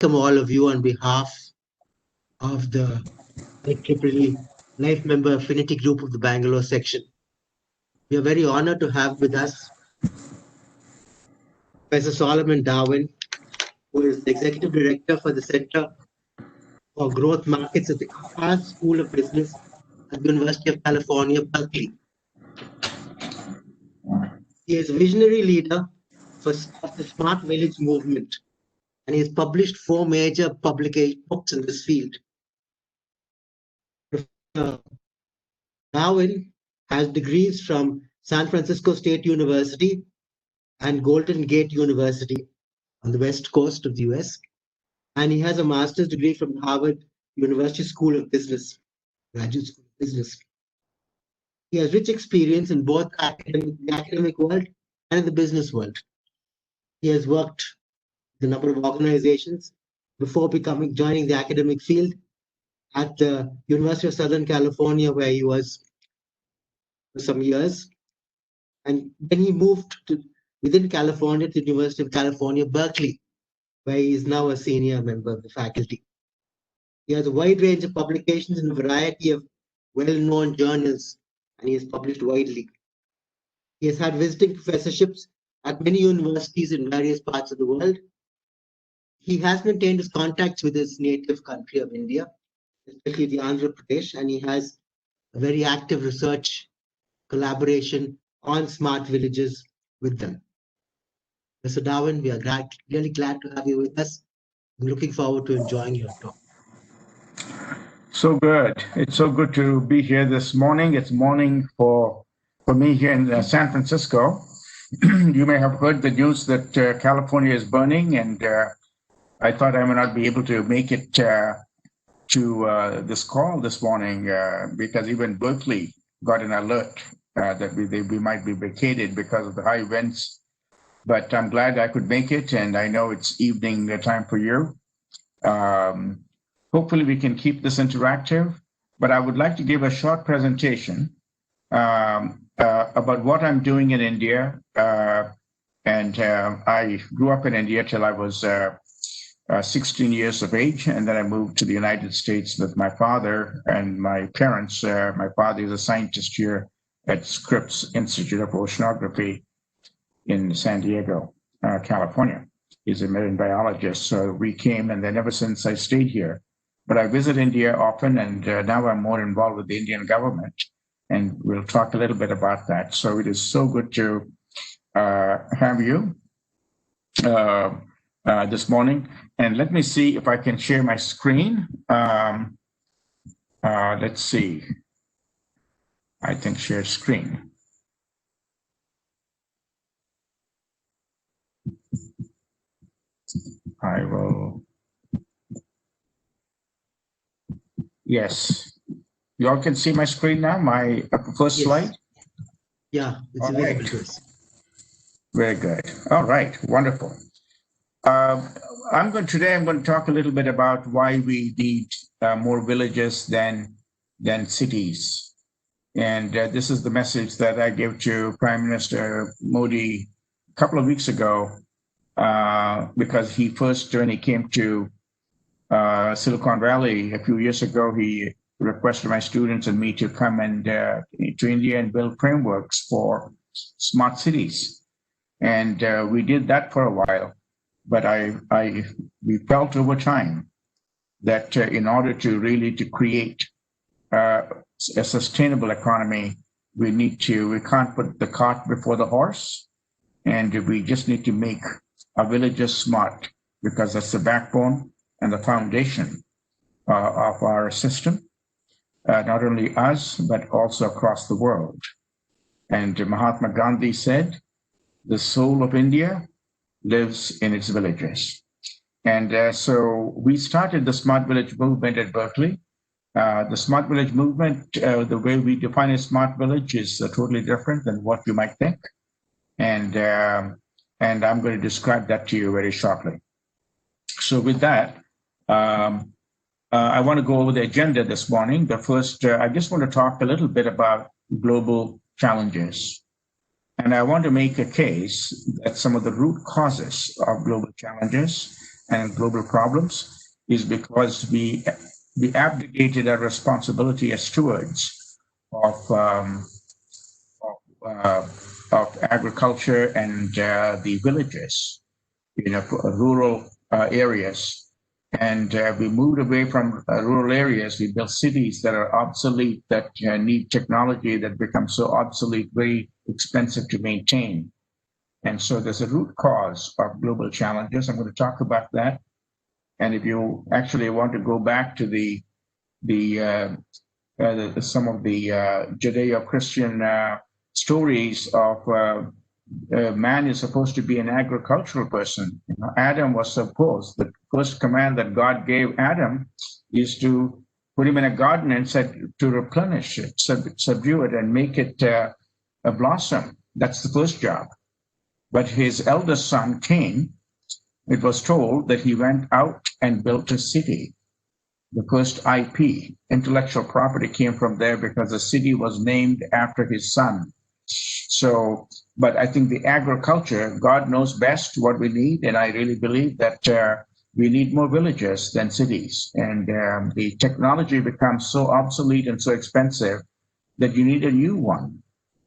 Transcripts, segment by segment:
welcome all of you on behalf of the IEEE Life Member Affinity Group of the Bangalore section. We are very honored to have with us Professor Solomon Darwin, who is the Executive Director for the Center for Growth Markets at the Haas School of Business at the University of California, Berkeley. He is a visionary leader of the Smart Village movement, and he has published 4 major publication books in this field. Darwin has degrees from San Francisco State University and Golden Gate University on the west coast of the US, and he has a master's degree from Harvard University School of Business, Graduate School of Business. He has rich experience in both the academic world and in the business world. He has worked with a number of organizations before joining the academic field at the University of Southern California, where he was for some years. And then he moved within California to the University of California, Berkeley, where he is now a senior member of the faculty. He has a wide range of publications in a variety of well-known journals, and he has published widely. He has had visiting professorships at many universities in various parts of the world. He has maintained his contacts with his native country of India, especially the Andhra Pradesh, and he has a very active research collaboration on smart villages with them. Mr. Darwin, we are really glad to have you with us. I'm looking forward to enjoying your talk. So good. It's so good to be here this morning. It's morning for me here in San Francisco. You may have heard the news that California is burning, and I thought I may not be able to make it to this call this morning because even Berkeley got an alert that we might be vacated because of the high winds. But I'm glad I could make it, and I know it's evening time for you. Hopefully we can keep this interactive, but I would like to give a short presentation about what I'm doing in India. I grew up in India till I was 16 years of age, and then I moved to the United States with my father and my parents. My father is a scientist here at Scripps Institute of Oceanography in San Diego, California. He's a marine biologist. So we came, and then ever since I stayed here. But I visit India often, and now I'm more involved with the Indian government, and we'll talk a little bit about that. So it is so good to have you this morning. And let me see if I can share my screen. Let's see. I think share screen. I will. Yes. You all can see my screen now, my first slide? Yeah, it's available to us. Very good. All right, wonderful. Today I'm going to talk a little bit about why we need more villages than cities. And this is the message that I gave to Prime Minister Modi a couple of weeks ago, because when he came to Silicon Valley a few years ago, he requested my students and me to come and to India and build frameworks for smart cities. And we did that for a while, but we felt over time that in order to create a sustainable economy, we can't put the cart before the horse, and we just need to make our villages smart, because that's the backbone and the foundation of our system, not only us, but also across the world. And Mahatma Gandhi said, the soul of India lives in its villages. And so we started the Smart Village movement at Berkeley. The Smart Village movement, the way we define a smart village is totally different than what you might think. And I'm going to describe that to you very shortly. So with that, I want to go over the agenda this morning. But first, I just want to talk a little bit about global challenges. And I want to make a case that some of the root causes of global challenges and global problems is because we abdicated our responsibility as stewards of agriculture and the villages, rural areas. And we moved away from rural areas. We built cities that are obsolete, that need technology that becomes so obsolete, very expensive to maintain. And so there's a root cause of global challenges. I'm going to talk about that. And if you actually want to go back to some of the Judeo-Christian stories of man is supposed to be an agricultural person. Adam was supposed, the first command that God gave Adam is to put him in a garden and said to replenish it, subdue it, and make it a blossom. That's the first job. But his eldest son, Cain, it was told that he went out and built a city. The first IP, intellectual property, came from there because the city was named after his son. So, but I think the agriculture, God knows best what we need, and I really believe that we need more villages than cities. And the technology becomes so obsolete and so expensive that you need a new one,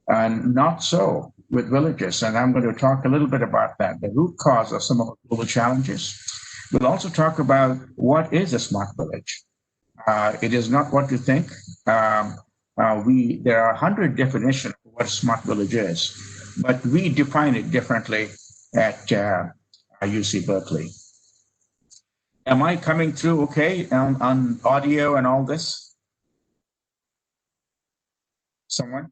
and not so with villages. And I'm going to talk a little bit about that, the root cause of some of the global challenges. We'll also talk about what is a smart village. It is not what you think. There are 100 definitions of what a smart village is, but we define it differently at UC Berkeley. Am I coming through okay on audio and all this? Someone?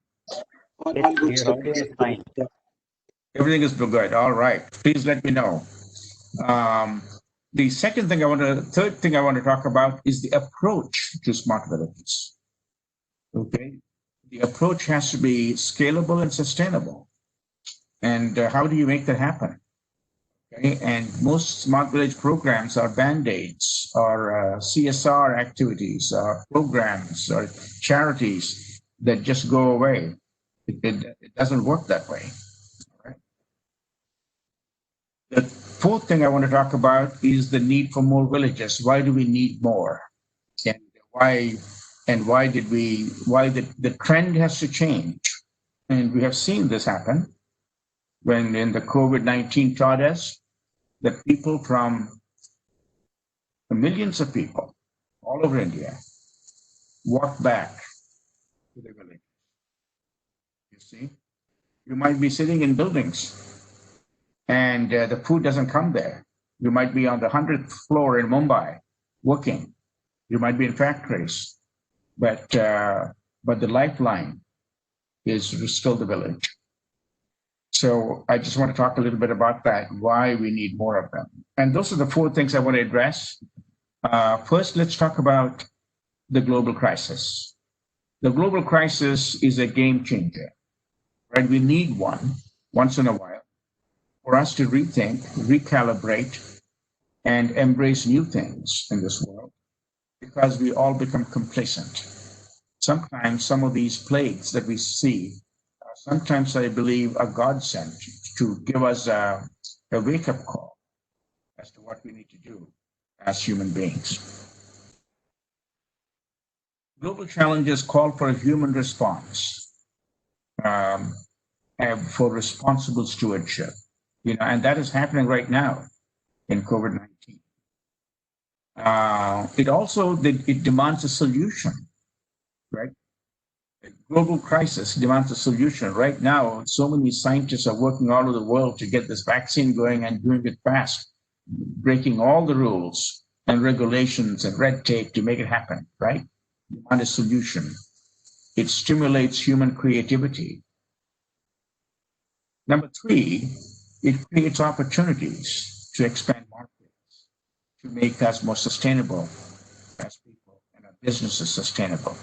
Everything is good. All right. Please let me know. The third thing I want to talk about is the approach to smart villages. Okay. The approach has to be scalable and sustainable. And how do you make that happen? Okay. And most smart village programs are band-aids or CSR activities or programs or charities that just go away. It doesn't work that way. Right? The fourth thing I want to talk about is the need for more villages. Why do we need more? And why the trend has to change. And we have seen this happen when in the COVID-19 taught us that people from millions of people all over India walk back to their village. You see, you might be sitting in buildings and the food doesn't come there. You might be on the 100th floor in Mumbai working. You might be in factories, but the lifeline is still the village. So I just want to talk a little bit about that, why we need more of them. And those are the four things I want to address. First, let's talk about the global crisis. The global crisis is a game changer, right? We need one once in a while for us to rethink, recalibrate, and embrace new things in this world because we all become complacent. Sometimes some of these plagues that we see, sometimes I believe are God sent to give us a wake-up call as to what we need to do as human beings. Global challenges call for a human response and for responsible stewardship, and that is happening right now in COVID-19. It demands a solution, right? Global crisis demands a solution. Right now, so many scientists are working all over the world to get this vaccine going and doing it fast, breaking all the rules and regulations and red tape to make it happen, right? Demand a solution. It stimulates human creativity. Number three, it creates opportunities to expand markets, to make us more sustainable as people and our businesses sustainable.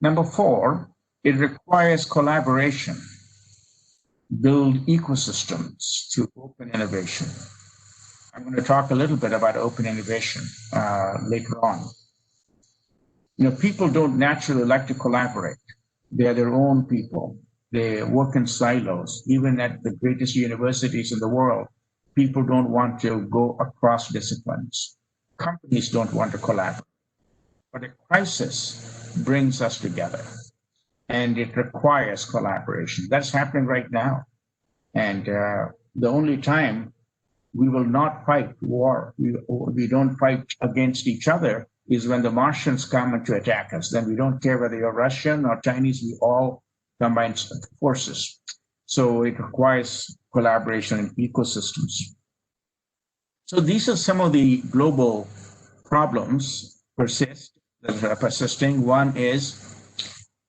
Number four, it requires collaboration, build ecosystems through open innovation. I'm going to talk a little bit about open innovation later on. People don't naturally like to collaborate. They are their own people. They work in silos. Even at the greatest universities in the world, people don't want to go across disciplines. Companies don't want to collaborate. But a crisis brings us together, and it requires collaboration. That's happening right now. And the only time we will not fight war, we don't fight against each other, is when the Martians come to attack us. Then we don't care whether you're Russian or Chinese, we all combine forces. So it requires collaboration in ecosystems. So these are some of the global problems that are persisting. One is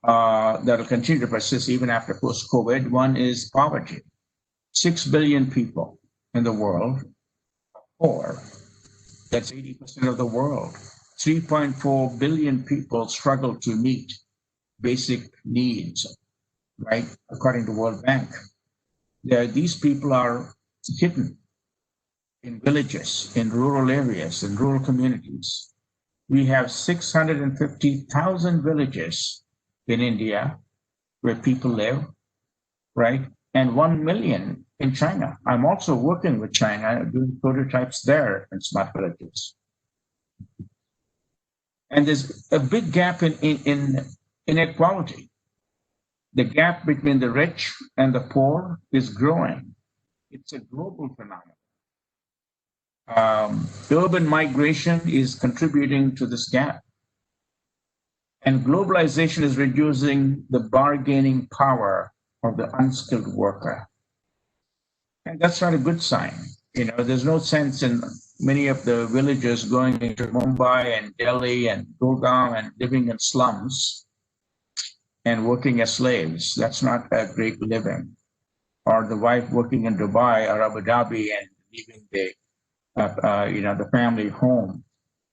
that will continue to persist even after post-COVID. One is poverty. 6 billion people in the world are poor. That's 80% of the world. 3.4 billion people struggle to meet basic needs, right? According to World Bank. These people are hidden in villages, in rural areas, in rural communities. We have 650,000 villages in India where people live, right? And 1 million in China. I'm also working with China, doing prototypes there in smart villages. And there's a big gap in inequality. The gap between the rich and the poor is growing. It's a global phenomenon. Urban migration is contributing to this gap. And globalization is reducing the bargaining power of the unskilled worker. And that's not a good sign. You know, there's no sense in many of the villagers going into Mumbai and Delhi and Gurgaon and living in slums and working as slaves. That's not a great living. Or the wife working in Dubai or Abu Dhabi and leaving the family home.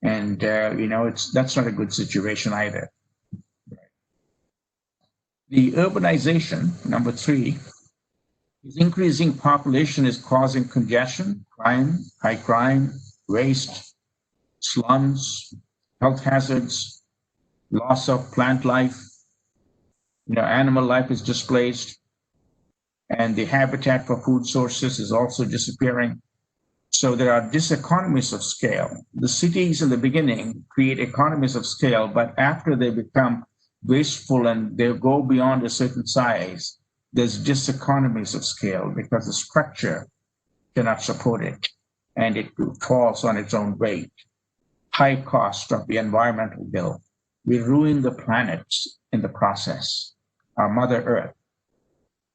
And, that's not a good situation either. The urbanization, number 3, is increasing population is causing congestion, high crime, waste, slums, health hazards, loss of plant life, animal life is displaced, and the habitat for food sources is also disappearing. So there are diseconomies of scale. The cities in the beginning create economies of scale, but after they become wasteful and they go beyond a certain size, there's diseconomies of scale because the structure cannot support it and it falls on its own weight. High cost of the environmental bill. We ruin the planet in the process, our Mother Earth.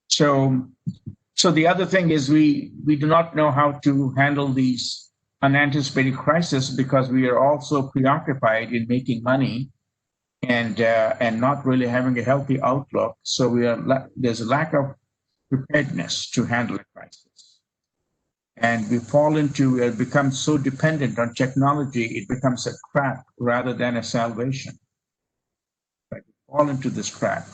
So the other thing is we do not know how to handle these unanticipated crises because we are also preoccupied in making money and not really having a healthy outlook. So there's a lack of preparedness to handle a crisis. And we become so dependent on technology, it becomes a trap rather than a salvation. But we fall into this trap.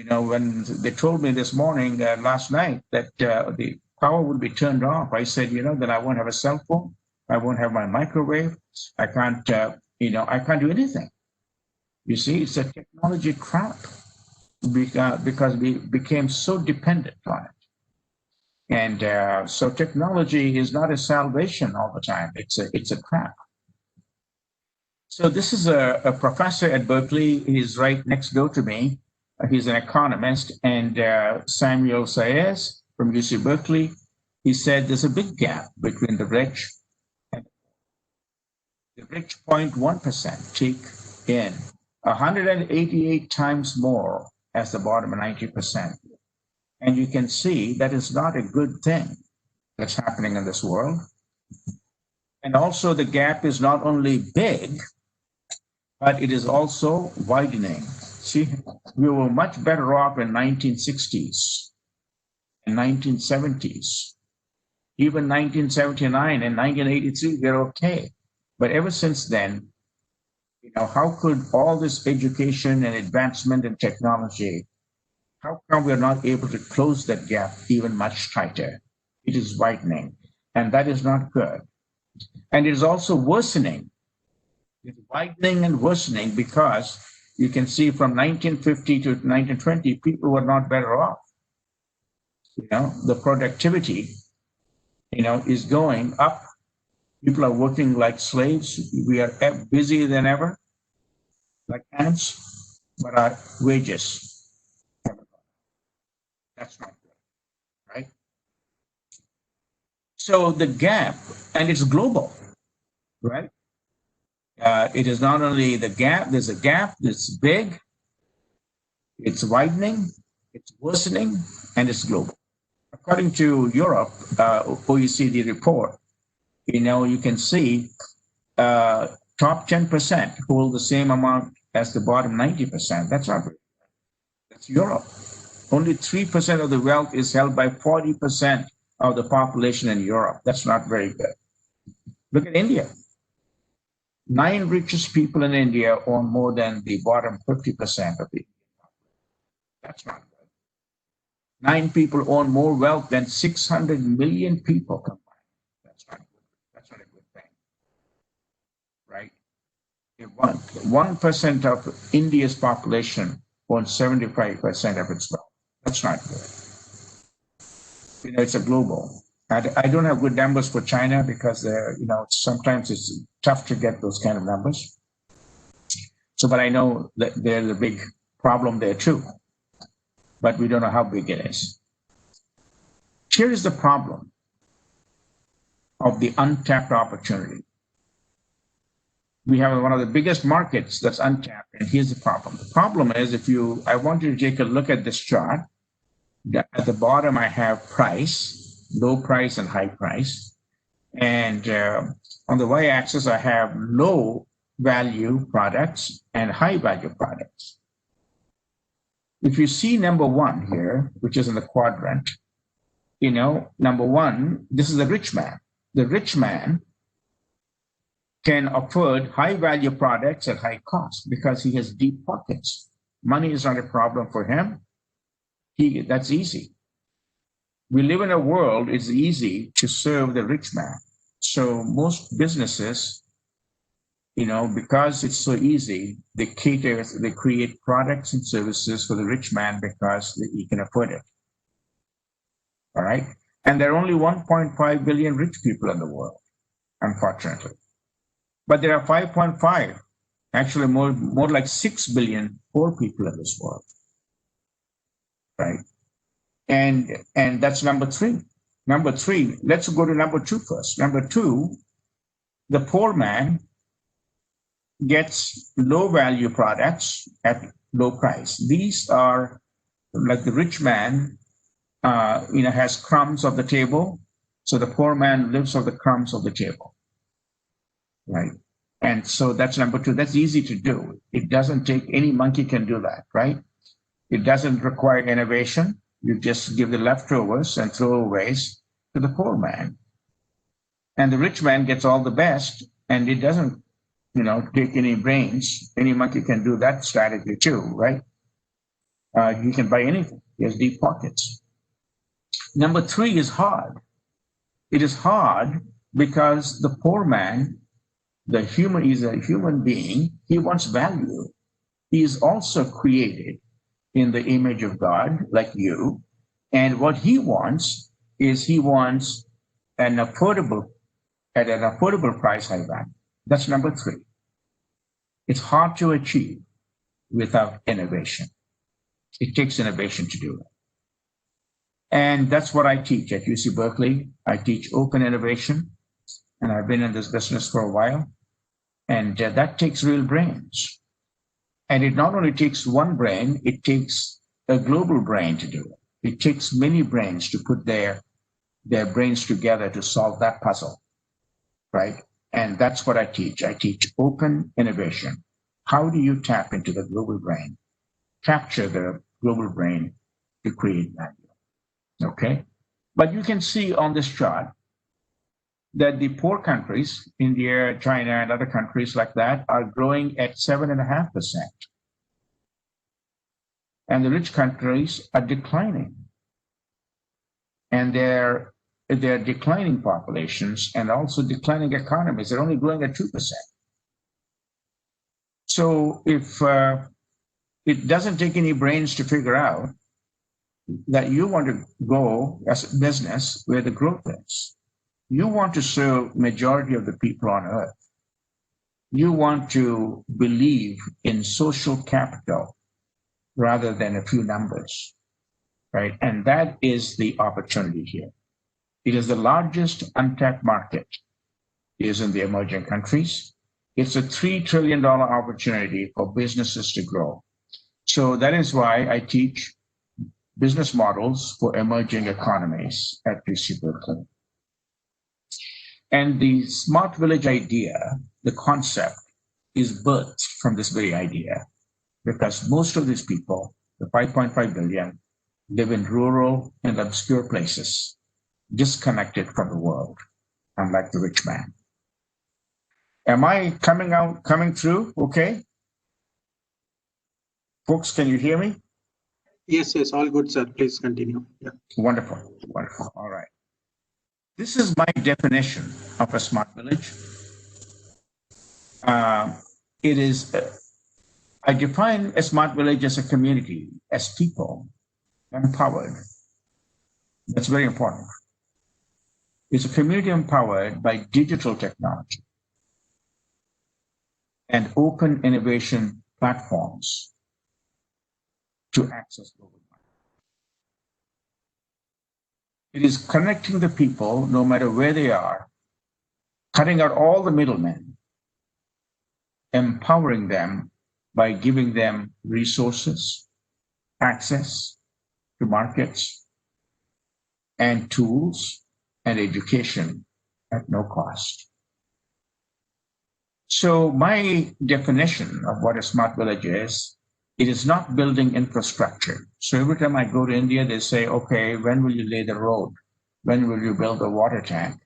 When they told me this morning, last night, that the power would be turned off, I said, that I won't have a cell phone, I won't have my microwave, I can't do anything. You see, it's a technology trap because we became so dependent on it. And so technology is not a salvation all the time. It's a trap. So this is a professor at Berkeley. He's right next door to me. He's an economist, and Samuel Saez from UC Berkeley, he said there's a big gap between the rich and the rich 0.1% take in 188 times more as the bottom 90%. And you can see that is not a good thing that's happening in this world. And also the gap is not only big, but it is also widening. See, we were much better off in 1960s and 1970s. Even 1979 and 1983, we're okay. But ever since then, how could all this education and advancement in technology, how come we're not able to close that gap even much tighter? It is widening, and that is not good. And it is also worsening. It's widening and worsening because you can see from 1950 to 1920, people were not better off. The productivity is going up. People are working like slaves. We are busier than ever, like ants, but our wages haven't gone up. That's not good, right? So the gap, and it's global, right? It is not only the gap, there's a gap that's big, it's widening, it's worsening, and it's global. According to Europe, OECD report, you can see top 10% hold the same amount as the bottom 90%. That's not good. That's Europe. Only 3% of the wealth is held by 40% of the population in Europe. That's not very good. Look at India. 9 richest people in India own more than the bottom 50% of the. That's not good. 9 people own more wealth than 600 million people combined. That's not good. That's not a good thing, right? If 1% of India's population owns 75% of its wealth. That's not good. It's a global. I don't have good numbers for China because sometimes it's tough to get those kind of numbers. So, but I know that there's a big problem there too, but we don't know how big it is. Here is the problem of the untapped opportunity. We have one of the biggest markets that's untapped, and here's the problem. The problem is I want you to take a look at this chart. At the bottom, I have price, low price and high price. And on the y-axis, I have low value products and high value products. If you see number 1 here, which is in the quadrant, number 1, this is the rich man. The rich man can afford high value products at high cost because he has deep pockets. Money is not a problem for him. That's easy. We live in a world, it's easy to serve the rich man. So most businesses, because it's so easy, they create products and services for the rich man because he can afford it. All right. And there are only 1.5 billion rich people in the world, unfortunately. But there are 5.5, actually more like 6 billion poor people in this world. Right. And that's number 3. Number 3, let's go to number 2 first. Number 2, the poor man gets low value products at low price. These are like the rich man, has crumbs of the table. So the poor man lives off the crumbs of the table. Right. And so that's number 2. That's easy to do. It doesn't take any monkey can do that, right? It doesn't require innovation. You just give the leftovers and throwaways to the poor man. And the rich man gets all the best, and it doesn't, take any brains. Any monkey can do that strategy too, right? He can buy anything. He has deep pockets. Number 3 is hard. It is hard because the poor man, is a human being. He wants value. He is also created in the image of God, like you. And what he wants is at an affordable price, high value. That's number 3. It's hard to achieve without innovation. It takes innovation to do it. And that's what I teach at UC Berkeley. I teach open innovation, and I've been in this business for a while. And that takes real brains. And it not only takes one brain, it takes a global brain to do it. It takes many brains to put their brains together to solve that puzzle, right? And that's what I teach. I teach open innovation. How do you tap into the global brain, capture the global brain to create value, okay? But you can see on this chart that the poor countries, India, China, and other countries like that, are growing at 7.5%. And the rich countries are declining. And they're declining populations and also declining economies. They're only growing at 2%. So if it doesn't take any brains to figure out that you want to go as a business where the growth is, You want to serve majority of the people on earth. You want to believe in social capital rather than a few numbers, right? And that is the opportunity here. It is the largest untapped market is in the emerging countries. It's a $3 trillion opportunity for businesses to grow. So that is why I teach business models for emerging economies at UC Berkeley. And the smart village idea, the concept, is birthed from this very idea, because most of these people, the 5.5 billion, live in rural and obscure places, disconnected from the world, unlike the rich man. Am I coming through? Okay. Folks, can you hear me? Yes, all good, sir. Please continue. Yeah. Wonderful. All right. This is my definition of a smart village. I define a smart village as a community, as people empowered. That's very important. It's a community empowered by digital technology and open innovation platforms to access global market. It is connecting the people, no matter where they are, cutting out all the middlemen, empowering them by giving them resources, access to markets, and tools and education at no cost. So my definition of what a smart village is, it is not building infrastructure. So every time I go to India, they say, okay, when will you lay the road? When will you build the water tank?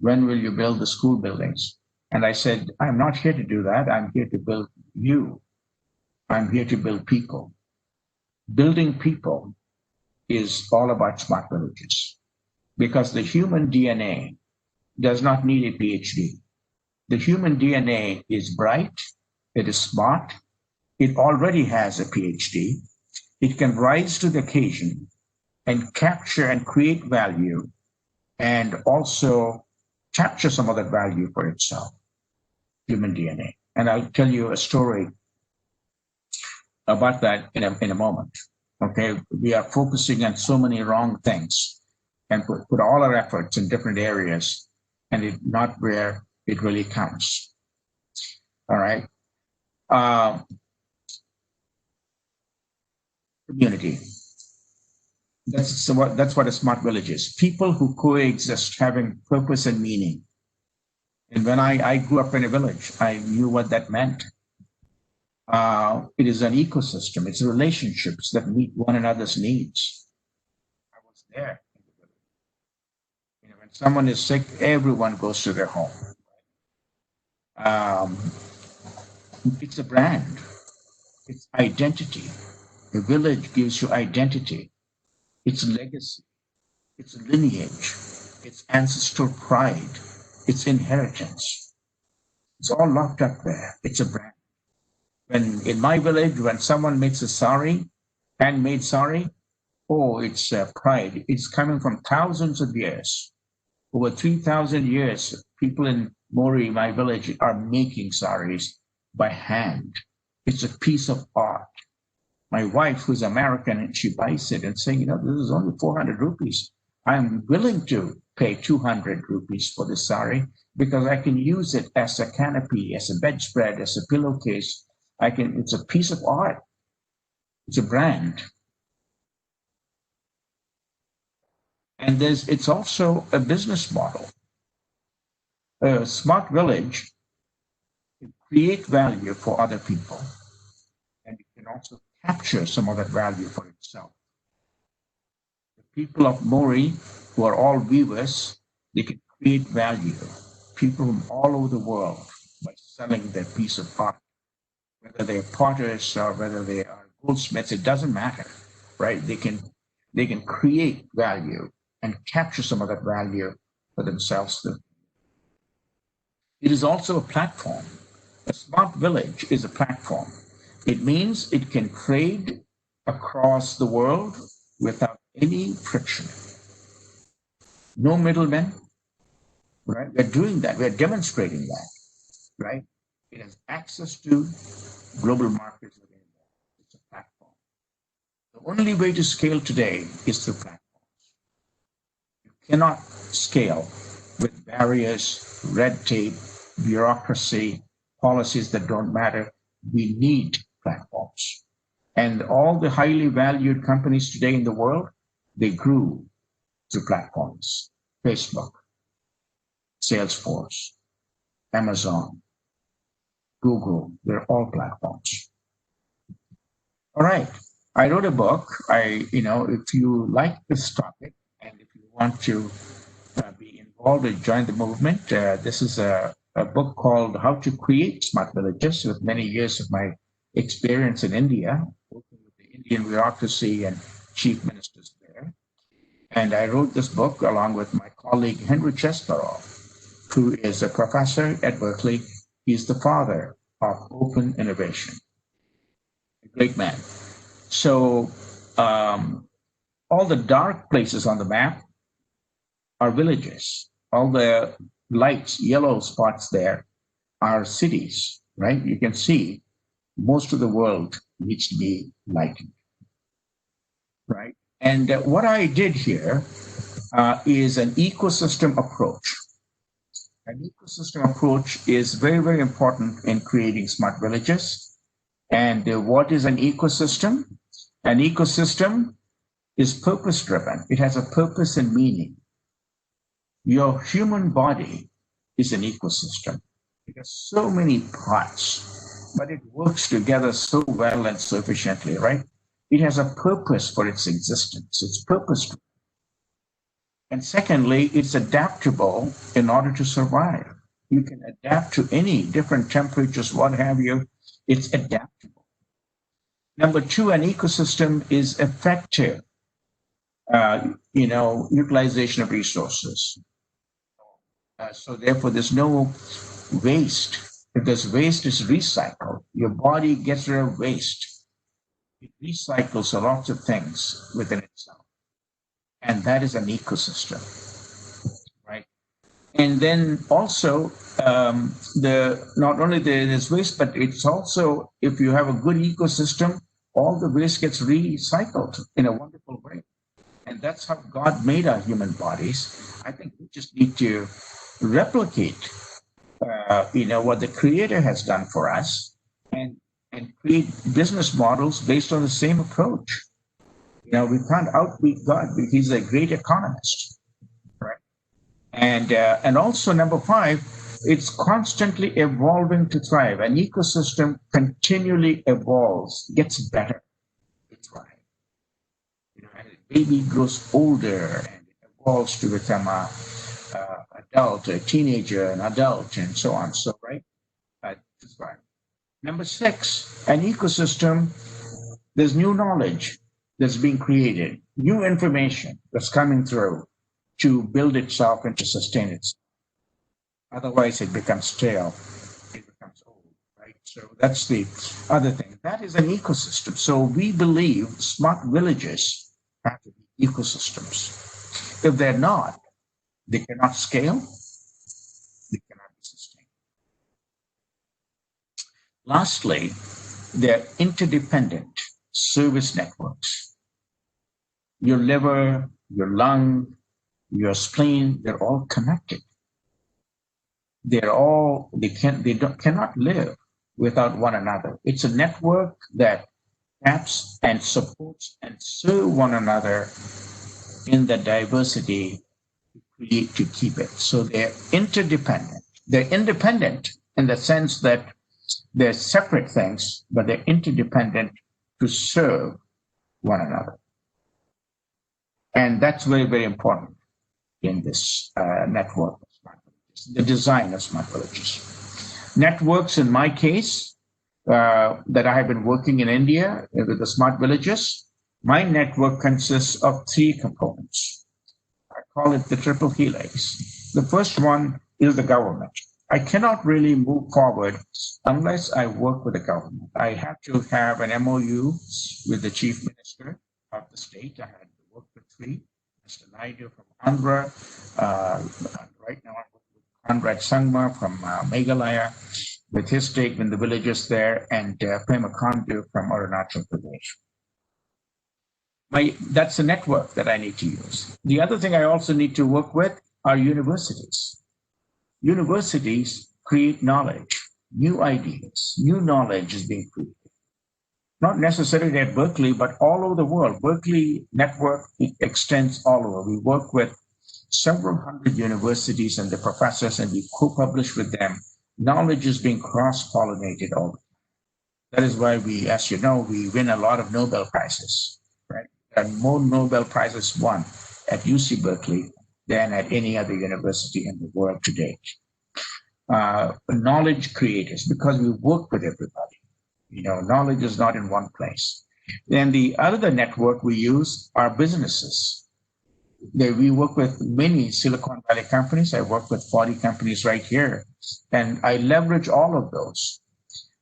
When will you build the school buildings? And I said, I'm not here to do that. I'm here to build you. I'm here to build people. Building people is all about smart villages, because the human DNA does not need a PhD. The human DNA is bright, it is smart, it already has a PhD, it can rise to the occasion and capture and create value and also capture some of that value for itself, human DNA. And I'll tell you a story about that in a moment. Okay, we are focusing on so many wrong things and put all our efforts in different areas, and it's not where it really counts. All right. Community. That's what a smart village is. People who coexist, having purpose and meaning. And when I grew up in a village, I knew what that meant. It is an ecosystem. It's relationships that meet one another's needs. I was there. When someone is sick, everyone goes to their home. It's a brand. It's identity. The village gives you identity. It's legacy. It's lineage. It's ancestral pride. It's inheritance. It's all locked up there. It's a brand. When in my village, when someone makes a sari, handmade sari, oh, it's pride. It's coming from thousands of years. Over 3,000 years, people in Mori, my village, are making saris by hand. It's a piece of art. My wife, who's American, and she buys it and saying, you know, this is only 400 rupees. I'm willing to pay 200 rupees for the sari because I can use it as a canopy, as a bedspread, as a pillowcase. It's a piece of art. It's a brand. And it's also a business model. A smart village can create value for other people, and it can also capture some of that value for itself. The people of Mori, who are all weavers, they can create value. People from all over the world by selling their piece of art. Whether they're potters or whether they are goldsmiths, it doesn't matter, right? They can create value and capture some of that value for themselves. It is also a platform. A smart village is a platform. It means it can trade across the world without any friction. No middlemen, right? We're doing that. We're demonstrating that, right? It has access to global markets. It's a platform. The only way to scale today is through platforms. You cannot scale with barriers, red tape, bureaucracy, policies that don't matter. We need platforms. And all the highly valued companies today in the world, they grew through platforms. Facebook, Salesforce, Amazon, Google, they're all platforms. All right. I wrote a book. If you like this topic and if you want to be involved and join the movement, this is a book called How to Create Smart Villages, with many years of my experience in India, working with the Indian bureaucracy and chief ministers there. And I wrote this book along with my colleague Henry Cheskarov, who is a professor at Berkeley. He's the father of open innovation. A great man. So all the dark places on the map are villages. All the lights, yellow spots there are cities, right? You can see most of the world needs to be lightened, right? And what I did here is an ecosystem approach. An ecosystem approach is very, very important in creating smart villages. And what is an ecosystem? An ecosystem is purpose-driven. It has a purpose and meaning. Your human body is an ecosystem. It has so many parts, but it works together so well and so efficiently, right? It has a purpose for its existence. It's purpose. And secondly, it's adaptable in order to survive. You can adapt to any different temperatures, what have you. It's adaptable. Number two, an ecosystem is effective, utilization of resources. So therefore, there's no waste. If there's waste, it's recycled. Your body gets rid of waste. It recycles a lot of things within itself. And that is an ecosystem, right? And then also, not only there's waste, but it's also, if you have a good ecosystem, all the waste gets recycled in a wonderful way. And that's how God made our human bodies. I think we just need to replicate, what the Creator has done for us, and create business models based on the same approach. We can't outbeat God because He's a great economist, right? And also number five, it's constantly evolving to thrive. An ecosystem continually evolves, gets better to thrive. And the baby grows older and it evolves to become a adult, a teenager, an adult, and so on. So, right? To thrive. Number six, an ecosystem, there's new knowledge that's being created, new information that's coming through to build itself and to sustain itself. Otherwise, it becomes stale, it becomes old, right? So that's the other thing. That is an ecosystem. So we believe smart villages have to be ecosystems. If they're not, they cannot scale, they cannot be sustained. Lastly, they're interdependent service networks. Your liver, your lung, your spleen, they're all connected. Cannot live without one another. It's a network that taps and supports and serve one another in the diversity to keep it. So they're interdependent. They're independent in the sense that they're separate things, but they're interdependent to serve one another. And that's very, very important in this network of smart villages, the design of smart villages. Networks, in my case, that I have been working in India with the smart villages, my network consists of three components. I call it the triple helix. The first one is the government. I cannot really move forward unless I work with the government. I have to have an MOU with the chief minister of the state. I had to work with three, Mr. Naidu from Andhra. Right now I'm working Conrad Sangma from Meghalaya, with his take in the villages there, and Prema Khandu from Arunachal Pradesh. That's a network that I need to use. The other thing I also need to work with are universities. Universities create knowledge, new ideas, new knowledge is being created. Not necessarily at Berkeley, but all over the world. Berkeley network extends all over. We work with several hundred universities and the professors, and we co-publish with them. Knowledge is being cross-pollinated all the time. That is why we, as you know, we win a lot of Nobel Prizes, right? There are more Nobel Prizes won at UC Berkeley than at any other university in the world today. Knowledge creators, because we work with everybody. You know, knowledge is not in one place. Then the other network we use are businesses. We work with many Silicon Valley companies. I work with 40 companies right here, and I leverage all of those.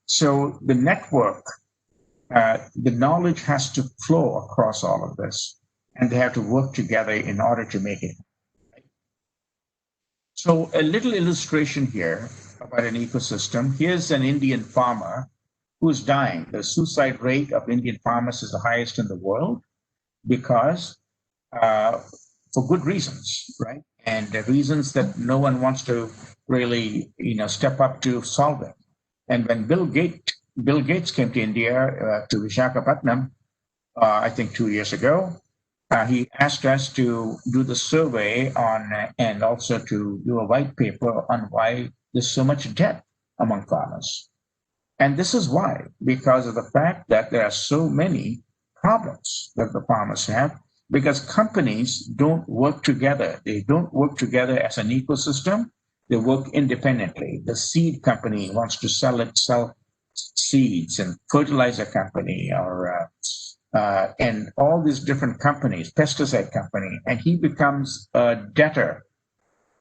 So the network, the knowledge has to flow across all of this, and they have to work together in order to make it. So a little illustration here about an ecosystem. Here's an Indian farmer who's dying. The suicide rate of Indian farmers is the highest in the world because for good reasons, right? And the reasons that no one wants to really, step up to solve it. And when Bill Gates came to India, to Visakhapatnam, I think 2 years ago, he asked us to do the survey on, and also to do a white paper on why there's so much debt among farmers. And this is why, because of the fact that there are so many problems that the farmers have, because companies don't work together. They don't work together as an ecosystem. They work independently. The seed company wants to sell seeds, and fertilizer company, or and all these different companies, pesticide company, and he becomes a debtor.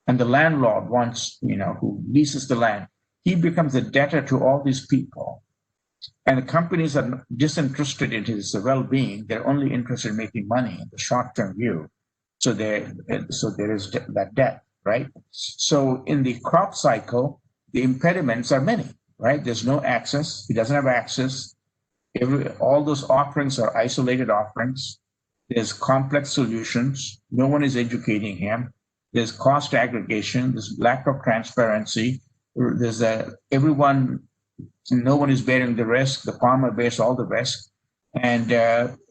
And the landlord wants, who leases the land, he becomes a debtor to all these people. And the companies are disinterested in his well-being. They're only interested in making money in the short-term view. So there is that debt, right? So in the crop cycle, the impediments are many, right? There's no access. He doesn't have access. All those offerings are isolated offerings. There's complex solutions. No one is educating him. There's cost aggregation. There's lack of transparency. There's no one is bearing the risk. The farmer bears all the risk, and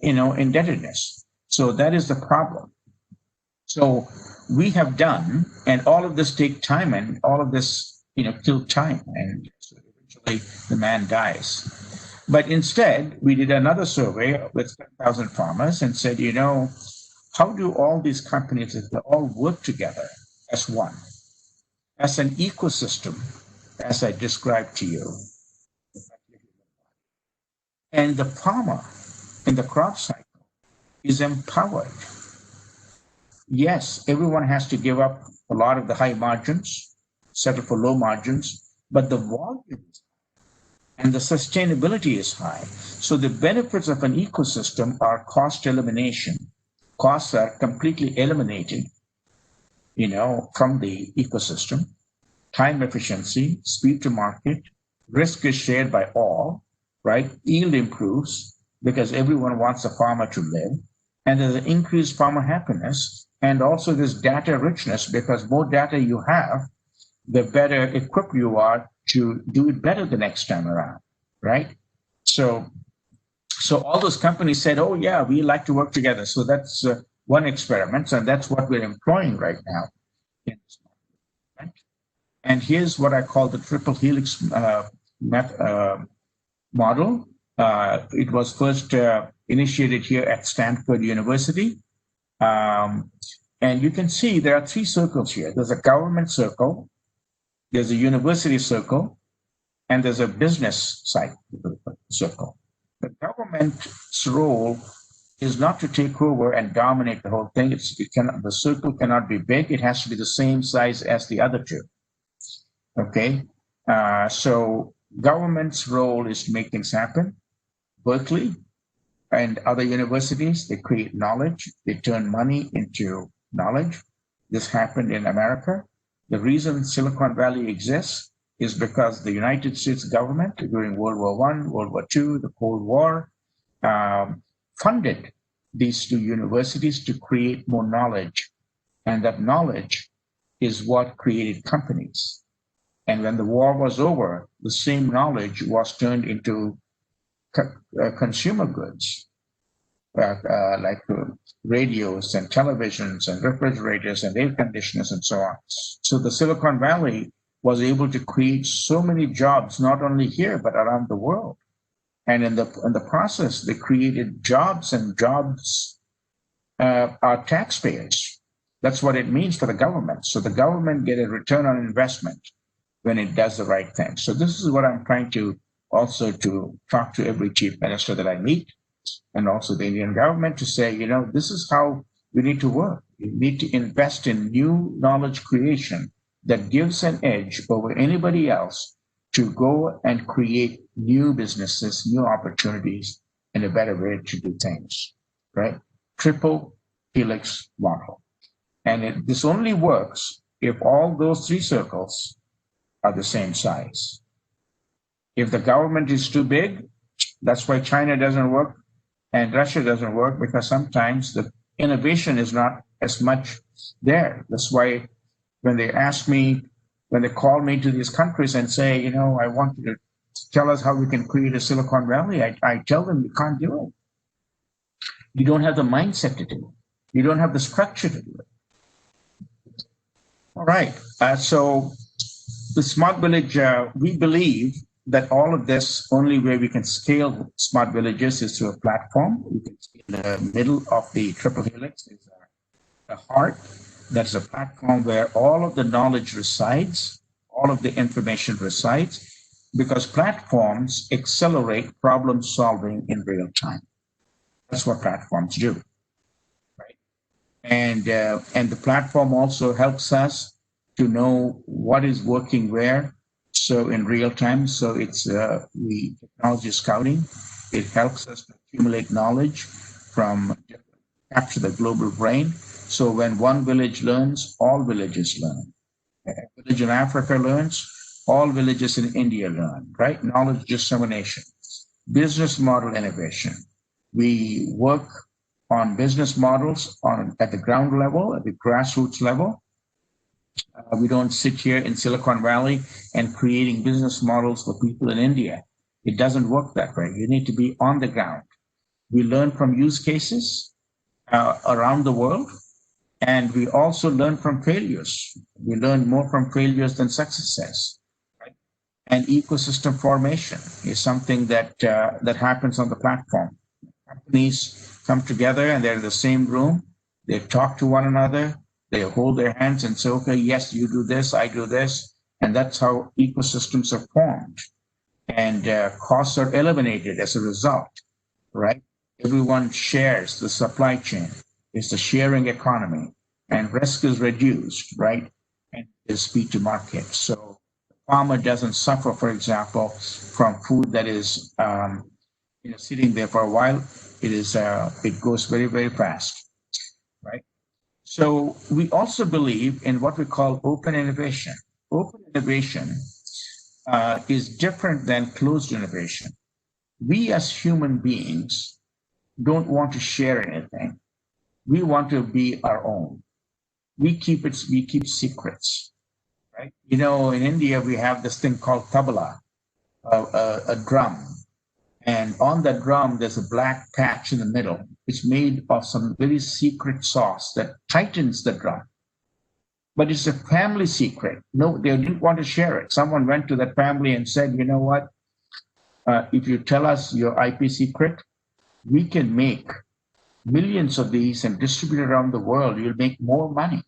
indebtedness. So that is the problem. So we have done, and all of this take time, and all of this kill time, and so eventually the man dies. But instead, we did another survey with 10,000 farmers and said, how do all these companies, if they all work together as one, as an ecosystem, as I described to you? And the farmer in the crop cycle is empowered. Yes, everyone has to give up a lot of the high margins, settle for low margins, but the volume and the sustainability is high. So the benefits of an ecosystem are cost elimination. Costs are completely eliminated, from the ecosystem. Time efficiency, speed to market, risk is shared by all, right? Yield improves because everyone wants a farmer to live. And there's an increased farmer happiness. And also there's data richness, because more data you have, the better equipped you are to do it better the next time around, right? So all those companies said, oh yeah, we like to work together. So that's one experiment, and that's what we're employing right now. Right? And here's what I call the triple helix model. It was first initiated here at Stanford University. And you can see there are three circles here. There's a government circle, there's a university circle, and there's a business side circle. The government's role is not to take over and dominate the whole thing. The circle cannot be big. It has to be the same size as the other two. Okay, so government's role is to make things happen. Berkeley and other universities, they create knowledge. They turn money into knowledge. This happened in America. The reason Silicon Valley exists is because the United States government during World War I, World War II, the Cold War, funded these two universities to create more knowledge. And that knowledge is what created companies. And when the war was over, the same knowledge was turned into consumer goods, like radios and televisions and refrigerators and air conditioners and so on. So the Silicon Valley was able to create so many jobs, not only here, but around the world. And in the process, they created jobs, and jobs are taxpayers. That's what it means for the government. So the government get a return on investment when it does the right thing. So this is what I'm trying to also to talk to every chief minister that I meet, and also the Indian government, to say, you know, this is how we need to work. We need to invest in new knowledge creation that gives an edge over anybody else to go and create new businesses, new opportunities, and a better way to do things, right? Triple helix model. And this only works if all those three circles are the same size. If the government is too big, that's why China doesn't work and Russia doesn't work, because sometimes the innovation is not as much there. That's why when they ask me, when they call me to these countries and say, you know, I want you to tell us how we can create a Silicon Valley, I tell them you can't do it. You don't have the mindset to do it. You don't have the structure to do it. All right. So the smart village, we believe that all of this, only way we can scale smart villages is through a platform. We can see in the middle of the triple helix is a heart. That's a platform where all of the knowledge resides, all of the information resides, because platforms accelerate problem solving in real time. That's what platforms do, right? And the platform also helps us to know what is working where. So in real time, so it's the technology scouting. It helps us to accumulate knowledge from capture the global brain. So when one village learns, all villages learn. A village in Africa learns, all villages in India learn, right? Knowledge dissemination, business model innovation. We work on business models at the ground level, at the grassroots level. We don't sit here in Silicon Valley and creating business models for people in India. It doesn't work that way. You need to be on the ground. We learn from use cases around the world, and we also learn from failures. We learn more from failures than successes. Right? And ecosystem formation is something that that happens on the platform. Companies come together and they're in the same room. They talk to one another. They hold their hands and say, okay, yes, you do this, I do this. And that's how ecosystems are formed. And costs are eliminated as a result, right? Everyone shares the supply chain. It's the sharing economy. And risk is reduced, right? And there's speed to market. So the farmer doesn't suffer, for example, from food that is sitting there for a while. It goes very, very fast, right? So we also believe in what we call open innovation. Open innovation is different than closed innovation. We as human beings don't want to share anything. We want to be our own. We keep secrets, right? You know, in India, we have this thing called tabla, a drum. And on that drum, there's a black patch in the middle. It's made of some very secret sauce that tightens the drum. But it's a family secret. No, they didn't want to share it. Someone went to that family and said, you know what? If you tell us your IP secret, we can make millions of these and distribute around the world. You'll make more money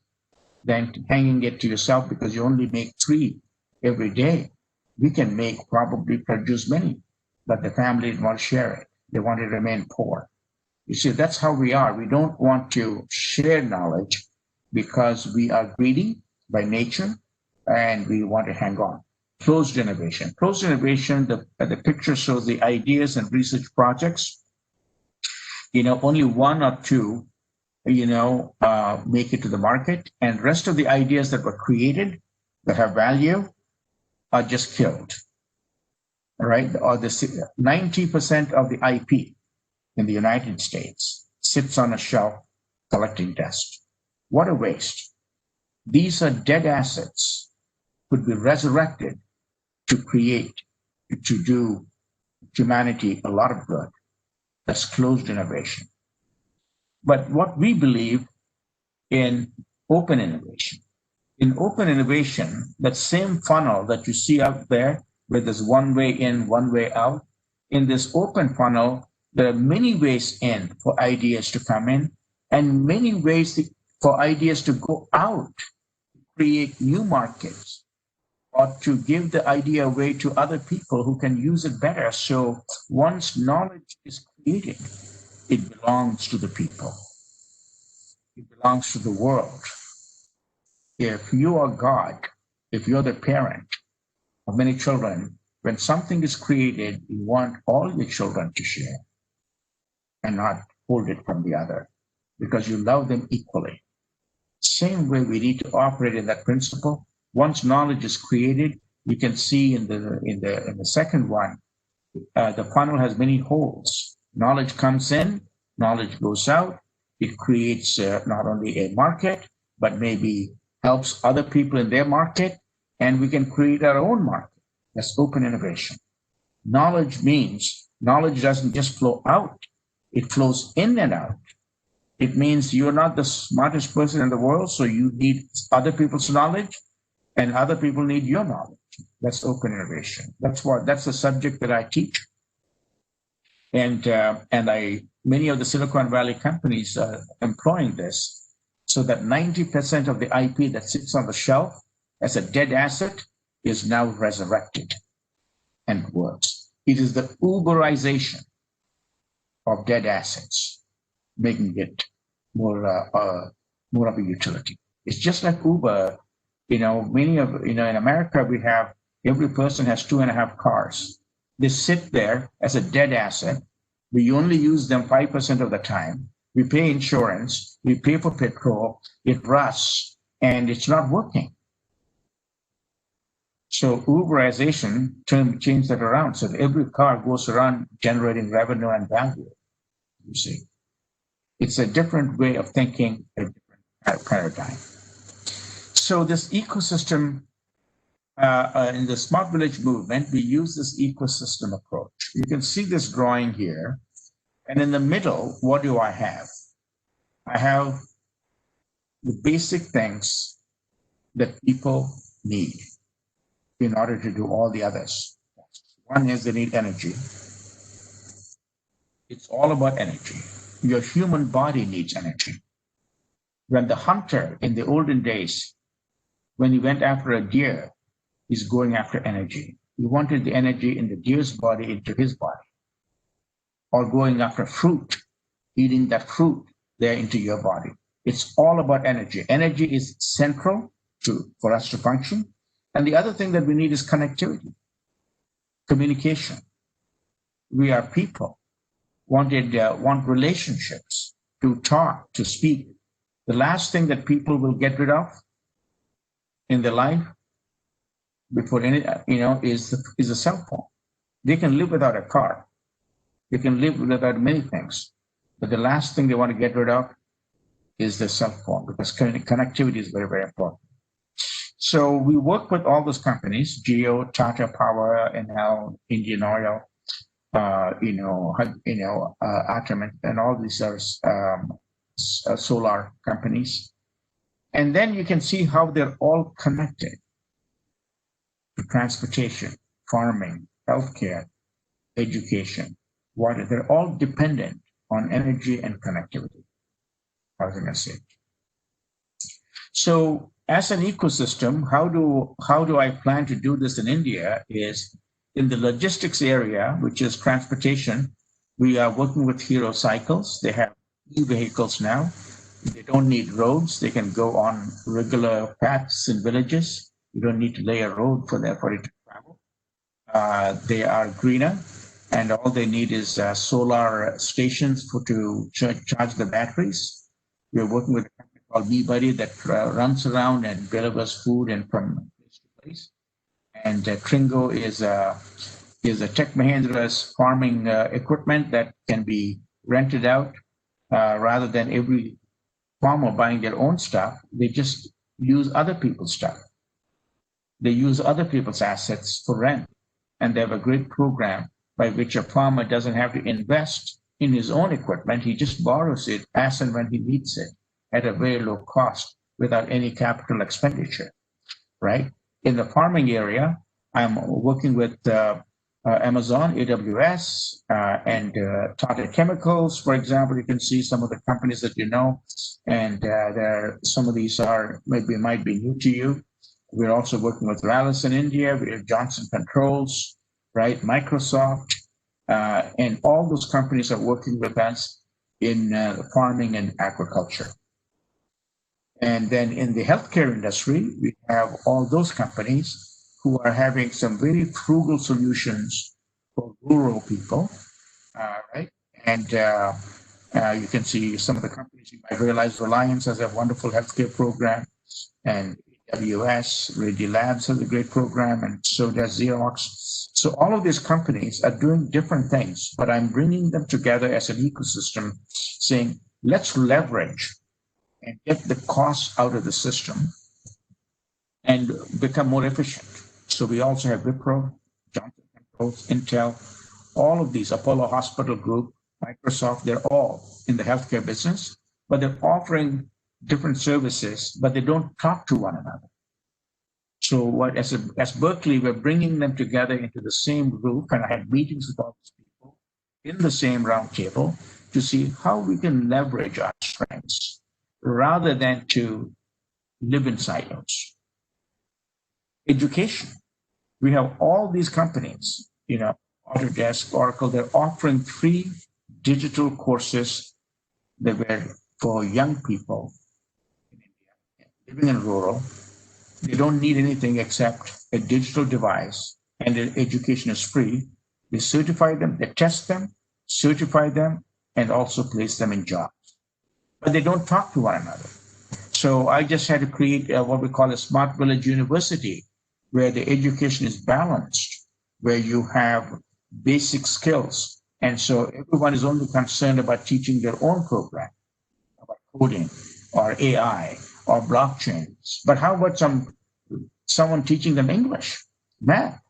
than hanging it to yourself because you only make 3 every day. We can probably produce many. But the family didn't want to share it. They want to remain poor. You see, that's how we are. We don't want to share knowledge because we are greedy by nature and we want to hang on. Closed innovation. Closed innovation, the picture shows the ideas and research projects. Only 1 or 2, make it to the market, and rest of the ideas that were created that have value are just killed, all right? Or the 90% of the IP in the United States sits on a shelf collecting dust. What a waste. These are dead assets, could be resurrected to create, to do humanity a lot of good. That's closed innovation. But what we believe in open innovation. In open innovation, that same funnel that you see out there, where there's one way in, one way out, in this open funnel, there are many ways in for ideas to come in and many ways for ideas to go out, create new markets, or to give the idea away to other people who can use it better. So once knowledge is created, it belongs to the people. It belongs to the world. If you are God, if you're the parent of many children, when something is created, you want all your children to share and not hold it from the other because you love them equally. Same way we need to operate in that principle. Once knowledge is created, you can see in the second one, the funnel has many holes. Knowledge comes in, knowledge goes out. It creates not only a market, but maybe helps other people in their market, and we can create our own market. That's open innovation. Knowledge means knowledge doesn't just flow out, it flows in and out. It means you're not the smartest person in the world, so you need other people's knowledge, and other people need your knowledge. That's open innovation. That's the subject that I teach. And many of the Silicon Valley companies are employing this so that 90% of the IP that sits on the shelf as a dead asset is now resurrected and works. It is the Uberization of dead assets, making it more of a utility. It's just like Uber. In America, we have, every person has 2.5 cars. They sit there as a dead asset. We only use them 5% of the time. We pay insurance, we pay for petrol, it rusts, and it's not working. So Uberization changed that around. So that every car goes around generating revenue and value, you see. It's a different way of thinking, a different paradigm. So this ecosystem, in the Smart Village movement, we use this ecosystem approach. You can see this drawing here. And in the middle, what do I have? I have the basic things that people need in order to do all the others. One is they need energy. It's all about energy. Your human body needs energy. When the hunter in the olden days, when he went after a deer, he's going after energy. He wanted the energy in the deer's body into his body. Or going after fruit, eating that fruit there into your body. It's all about energy. Energy is central for us to function. And the other thing that we need is connectivity, communication. We are people, want relationships, to talk, to speak. The last thing that people will get rid of in their life before any, is a cell phone. They can live without a car. They can live without many things, but the last thing they want to get rid of is the cell phone, because connectivity is very, very important. So we work with all those companies, Geo, Tata Power, Enel, Indian Oil, Atomic, and all these are solar companies. And then you can see how they're all connected to transportation, farming, healthcare, education, water. They're all dependent on energy and connectivity, housing message. So as an ecosystem, how do I plan to do this in India is in the logistics area, which is transportation. We are working with Hero Cycles. They have e-vehicles now. They don't need roads. They can go on regular paths in villages. You don't need to lay a road for it to travel. They are greener, and all they need is solar stations to charge the batteries. We're working with a company called BeBuddy that runs around and delivers food and from place place. And Tringo is a Tech Mahindra's farming equipment that can be rented out rather than every farmer buying their own stuff. They just use other people's stuff. They use other people's assets for rent. And they have a great program by which a farmer doesn't have to invest in his own equipment. He just borrows it as and when he needs it at a very low cost without any capital expenditure, right? In the farming area, I'm working with Amazon, AWS, and Tata Chemicals, for example. You can see some of the companies that you know, and some of these might be new to you. We're also working with Rallis in India. We have Johnson Controls, right? Microsoft, and all those companies are working with us in farming and agriculture. And then in the healthcare industry, we have all those companies who are having some very frugal solutions for rural people, right? And you can see some of the companies you might realize. Reliance has a wonderful healthcare program, and AWS, Ready Labs has a great program, and so does Xerox. So all of these companies are doing different things, but I'm bringing them together as an ecosystem, saying, let's leverage and get the costs out of the system and become more efficient. So we also have Wipro, Johnson Controls, Intel, all of these, Apollo Hospital Group, Microsoft, they're all in the healthcare business, but they're offering different services, but they don't talk to one another. So as Berkeley, we're bringing them together into the same group, and I had meetings with all these people in the same round table to see how we can leverage our strengths rather than to live in silos. Education. We have all these companies, Autodesk, Oracle, they're offering free digital courses that were for young people in India, living in rural. They don't need anything except a digital device, and their education is free. They certify them, they test them, certify them, and also place them in jobs. But they don't talk to one another. So I just had to create what we call a smart village university, where the education is balanced, where you have basic skills. And so everyone is only concerned about teaching their own program, about coding or AI or blockchains. But how about someone teaching them English, math?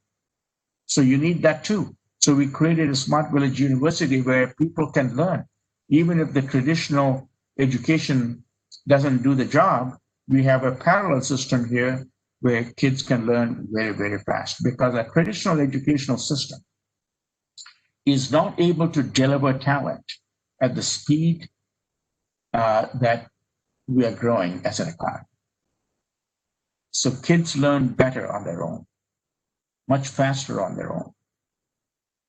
So you need that too. So we created a smart village university where people can learn. Even if the traditional education doesn't do the job, we have a parallel system here where kids can learn very, very fast, because a traditional educational system is not able to deliver talent at the speed that we are growing as an economy. So kids learn better on their own, much faster on their own.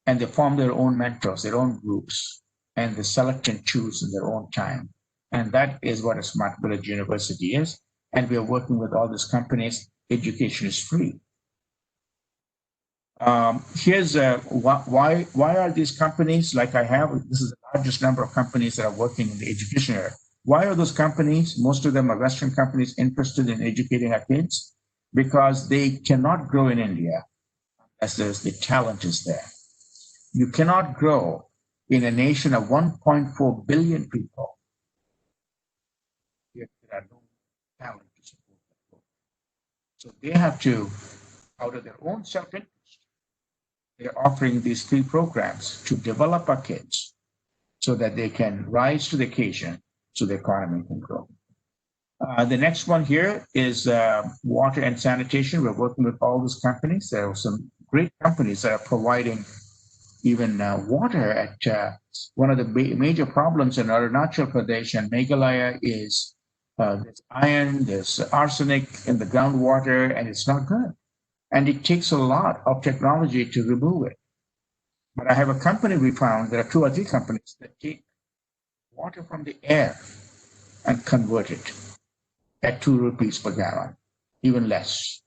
And they form their own mentors, their own groups, and they select and choose in their own time. And that is what a smart village university is. And we are working with all these companies. Education is free. Here's why are these companies, like I have, this is the largest number of companies that are working in the education area. Why are those companies, most of them are Western companies, interested in educating our kids? Because they cannot grow in India unless the talent is there. You cannot grow in a nation of 1.4 billion people if there are no talent to support that growth. So they have to, out of their own self-interest, they're offering these free programs to develop our kids so that they can rise to the occasion so the economy can grow. The next one here is water and sanitation. We're working with all these companies. There are some great companies that are providing even water at one of the major problems in Arunachal Pradesh and Meghalaya is there's iron, there's arsenic in the groundwater, and it's not good. And it takes a lot of technology to remove it. But I have a company we found, there are 2 or 3 companies that take water from the air and convert it at 2 rupees per gallon, even less.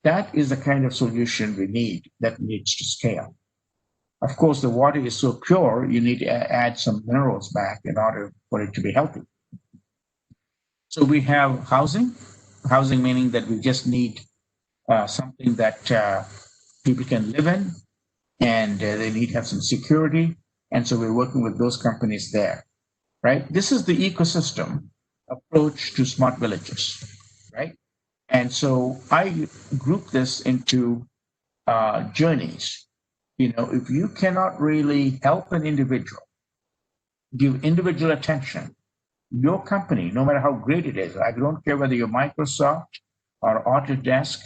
That is the kind of solution we need that needs to scale. Of course, the water is so pure, you need to add some minerals back in order for it to be healthy. So we have housing meaning that we just need something that people can live in, and they need to have some security. And so we're working with those companies there, right? This is the ecosystem approach to smart villages, right? And so I group this into journeys. You know, if you cannot really help an individual, give individual attention, your company, no matter how great it is, I don't care whether you're Microsoft or Autodesk,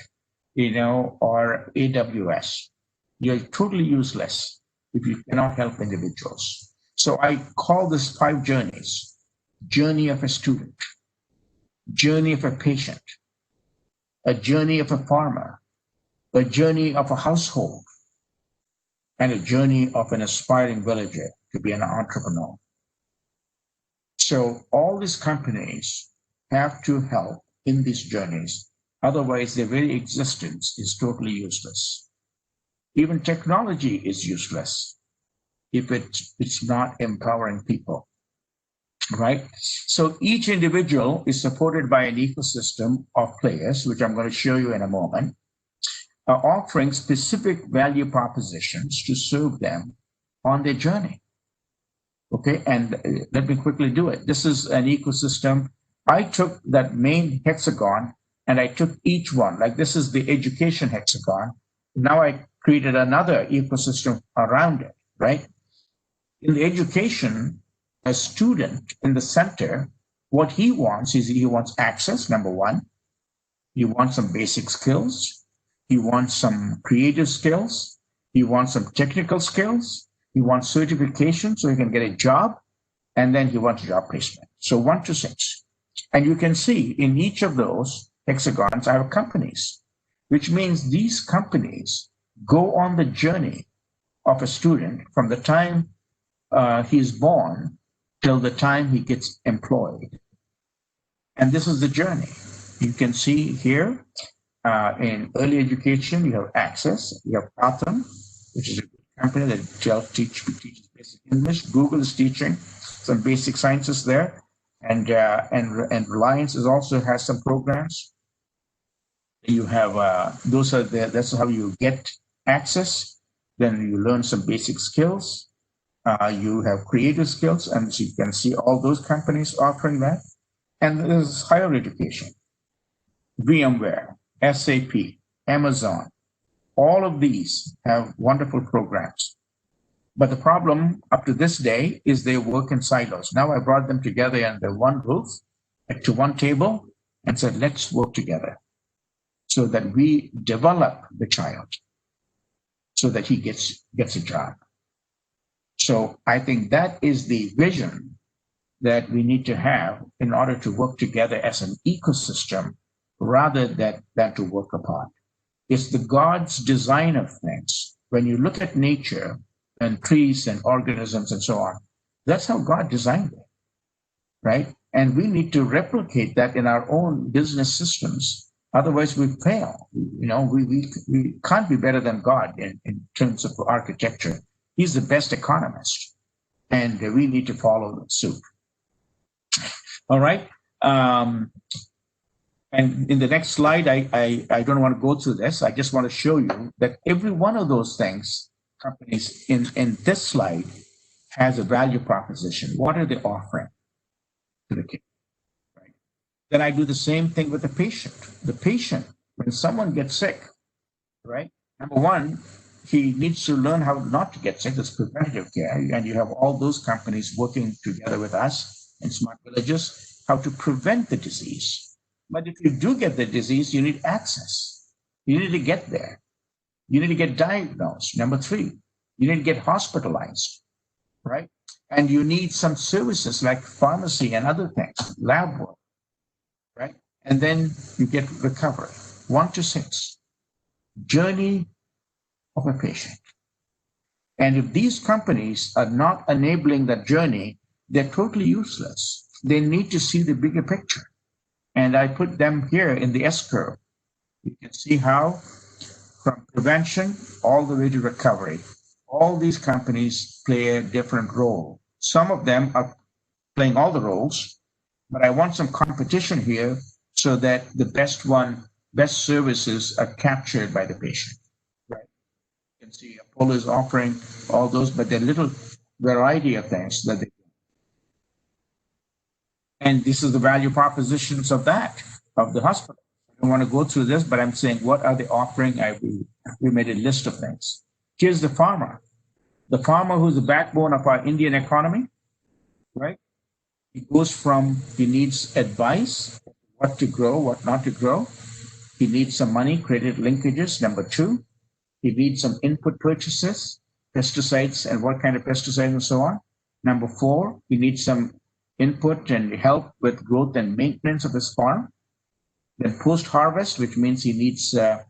you know, or AWS, you're totally useless if you cannot help individuals. So I call this 5 journeys: journey of a student, journey of a patient, a journey of a farmer, a journey of a household, and a journey of an aspiring villager to be an entrepreneur. So all these companies have to help in these journeys. Otherwise, their very existence is totally useless. Even technology is useless if it's not empowering people, right? So each individual is supported by an ecosystem of players, which I'm going to show you in a moment, offering specific value propositions to serve them on their journey. Okay, and let me quickly do it. This is an ecosystem. I took that main hexagon and I took each one, like this is the education hexagon. Now I created another ecosystem around it, right? In the education, a student in the center, what he wants is he wants access, number one. He wants some basic skills. He wants some creative skills. He wants some technical skills. He wants certification so he can get a job. And then he wants job placement. So 1 to 6. And you can see in each of those hexagons, I have companies, which means these companies go on the journey of a student from the time he's born till the time he gets employed. And this is the journey. You can see here in early education, you have Access, you have Pratham, which is a company that teaches basic English. Google is teaching some basic sciences there. And Reliance also has some programs. You have, that's how you get access. Then you learn some basic skills. You have creative skills, and so you can see all those companies offering that. And there's higher education, VMware, SAP, Amazon. All of these have wonderful programs. But the problem up to this day is they work in silos. Now I brought them together under one roof, to one table, and said, let's work together so that we develop the child so that he gets a job. So I think that is the vision that we need to have in order to work together as an ecosystem rather than to work apart. It's the God's design of things. When you look at nature and trees and organisms and so on, that's how God designed it, right? And we need to replicate that in our own business systems. Otherwise, we fail. You know, we can't be better than God in terms of architecture. He's the best economist, and we need to follow suit. All right. And in the next slide, I don't want to go through this. I just want to show you that every one of those things, companies in this slide, has a value proposition. What are they offering to the kid? Right? Then I do the same thing with the patient. The patient, when someone gets sick, right? Number one, he needs to learn how not to get sick. That's preventative care. And you have all those companies working together with us in Smart Villages, how to prevent the disease. But if you do get the disease, you need access. You need to get there. You need to get diagnosed. Number 3, you need to get hospitalized, right? And you need some services like pharmacy and other things, lab work, right? And then you get recovery. 1 to 6, journey of a patient. And if these companies are not enabling that journey, they're totally useless. They need to see the bigger picture. And I put them here in the S curve. You can see how from prevention all the way to recovery, all these companies play a different role. Some of them are playing all the roles, but I want some competition here so that the best one best services are captured by the patient. Right? You can see Apollo is offering all those, but there are little variety of things that they do. And this is the value propositions of that, of the hospital. I don't want to go through this, but I'm saying, what are they offering? We made a list of things. Here's the farmer. The farmer who's the backbone of our Indian economy, right? He goes from, he needs advice, what to grow, what not to grow. He needs some money, credit linkages. Number two, he needs some input purchases, pesticides and what kind of pesticides and so on. Number four, he needs some input and help with growth and maintenance of his farm. Then post-harvest, which means he needs to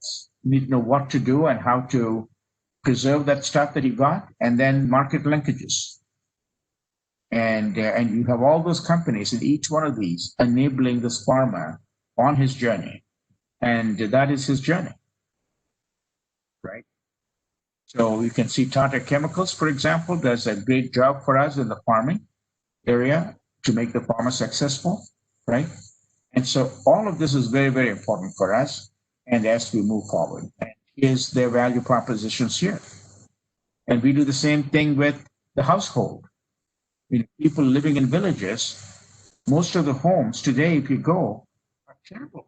know what to do and how to preserve that stuff that he got, and then market linkages. And you have all those companies in each one of these enabling this farmer on his journey. And that is his journey, right? So you can see Tata Chemicals, for example, does a great job for us in the farming area to make the farmer successful, right? And so all of this is very, very important for us. And as we move forward, and here's their value propositions here. And we do the same thing with the household. People living in villages, most of the homes today, if you go, are terrible.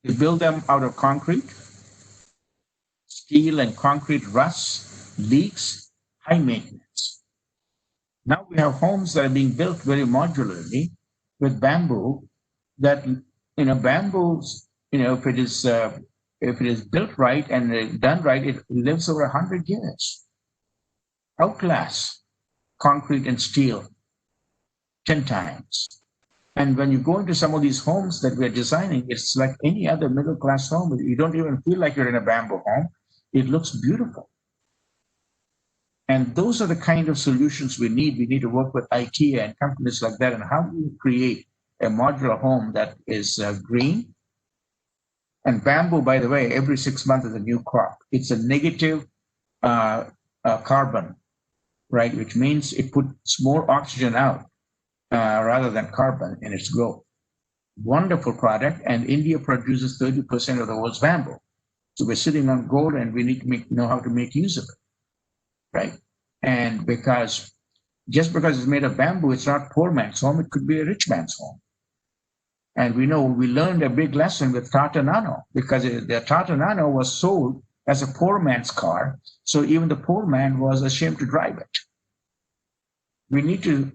They build them out of concrete, steel and concrete rusts, leaks, high maintenance. Now we have homes that are being built very modularly with bamboo that, bamboos, if it is built right and done right, it lives over 100 years. Outlast concrete and steel 10 times. And when you go into some of these homes that we're designing, it's like any other middle-class home. You don't even feel like you're in a bamboo home. It looks beautiful. And those are the kind of solutions we need. We need to work with IKEA and companies like that. And how do we create a modular home that is green? And bamboo, by the way, every 6 months is a new crop. It's a negative carbon, right? Which means it puts more oxygen out rather than carbon in its growth. Wonderful product, and India produces 30% of the world's bamboo. So we're sitting on gold, and we need to know how to make use of it, right? And just because it's made of bamboo, it's not poor man's home, it could be a rich man's home. And we learned a big lesson with Tata Nano, because the Tata Nano was sold as a poor man's car, so even the poor man was ashamed to drive it. We need to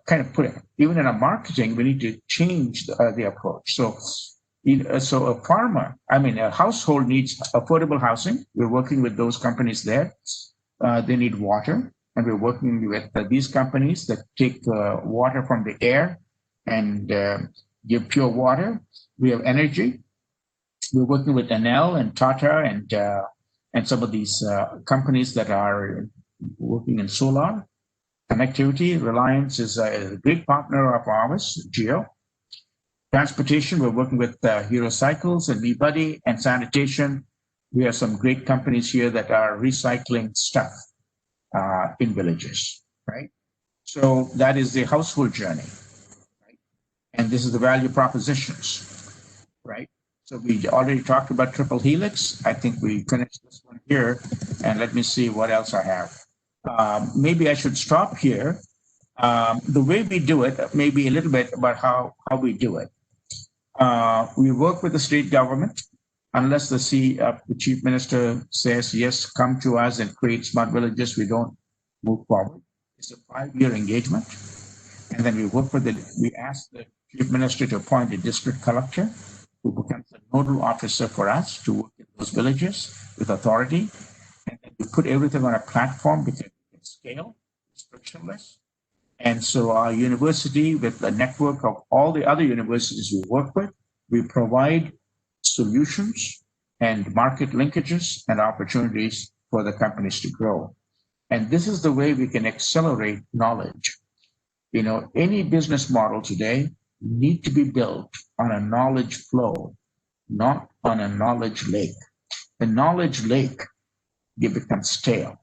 kind of put it, even in our marketing, we need to change the approach. So a household needs affordable housing. We're working with those companies there. They need water, and we're working with these companies that take water from the air and give pure water. We have energy. We're working with Enel and Tata and some of these companies that are working in solar. Connectivity, Reliance is a great partner of ours, Geo. Transportation, we're working with Hero Cycles and MeBuddy, and sanitation. We have some great companies here that are recycling stuff in villages, right? So that is the household journey, right? And this is the value propositions, right? So we already talked about triple helix. I think we finished this one here, and let me see what else I have. Maybe I should stop here. The way we do it, maybe a little bit about how we do it. We work with the state government. Unless the chief minister says, yes, come to us and create smart villages, we don't move forward. It's a 5-year engagement. And then we ask the chief minister to appoint a district collector who becomes a nodal officer for us to work in those villages with authority. And then we put everything on a platform because we can scale, it's frictionless. And so our university, with the network of all the other universities we work with, we provide solutions and market linkages and opportunities for the companies to grow. And this is the way we can accelerate knowledge. Any business model today need to be built on a knowledge flow, not on a knowledge lake. The knowledge lake, it becomes stale.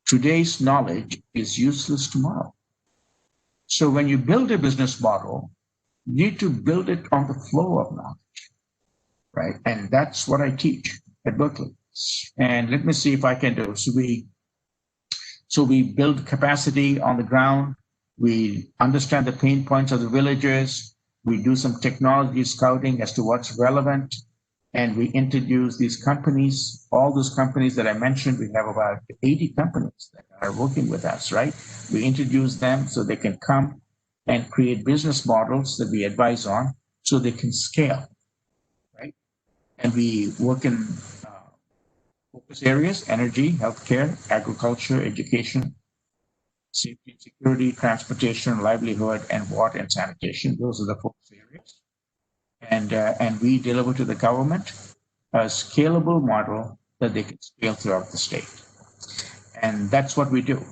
Today's knowledge is useless tomorrow. So when you build a business model, you need to build it on the flow of knowledge. right? And that's what I teach at Berkeley. And let me see if I can do. So we build capacity on the ground. We understand the pain points of the villagers. We do some technology scouting as to what's relevant. And we introduce these companies, all those companies that I mentioned. We have about 80 companies that are working with us, right? We introduce them so they can come and create business models that we advise on so they can scale, right? And we work in focus areas: energy, healthcare, agriculture, education, safety and security, transportation, livelihood, and water and sanitation. Those are the focus areas. And we deliver to the government a scalable model that they can scale throughout the state. And that's what we do.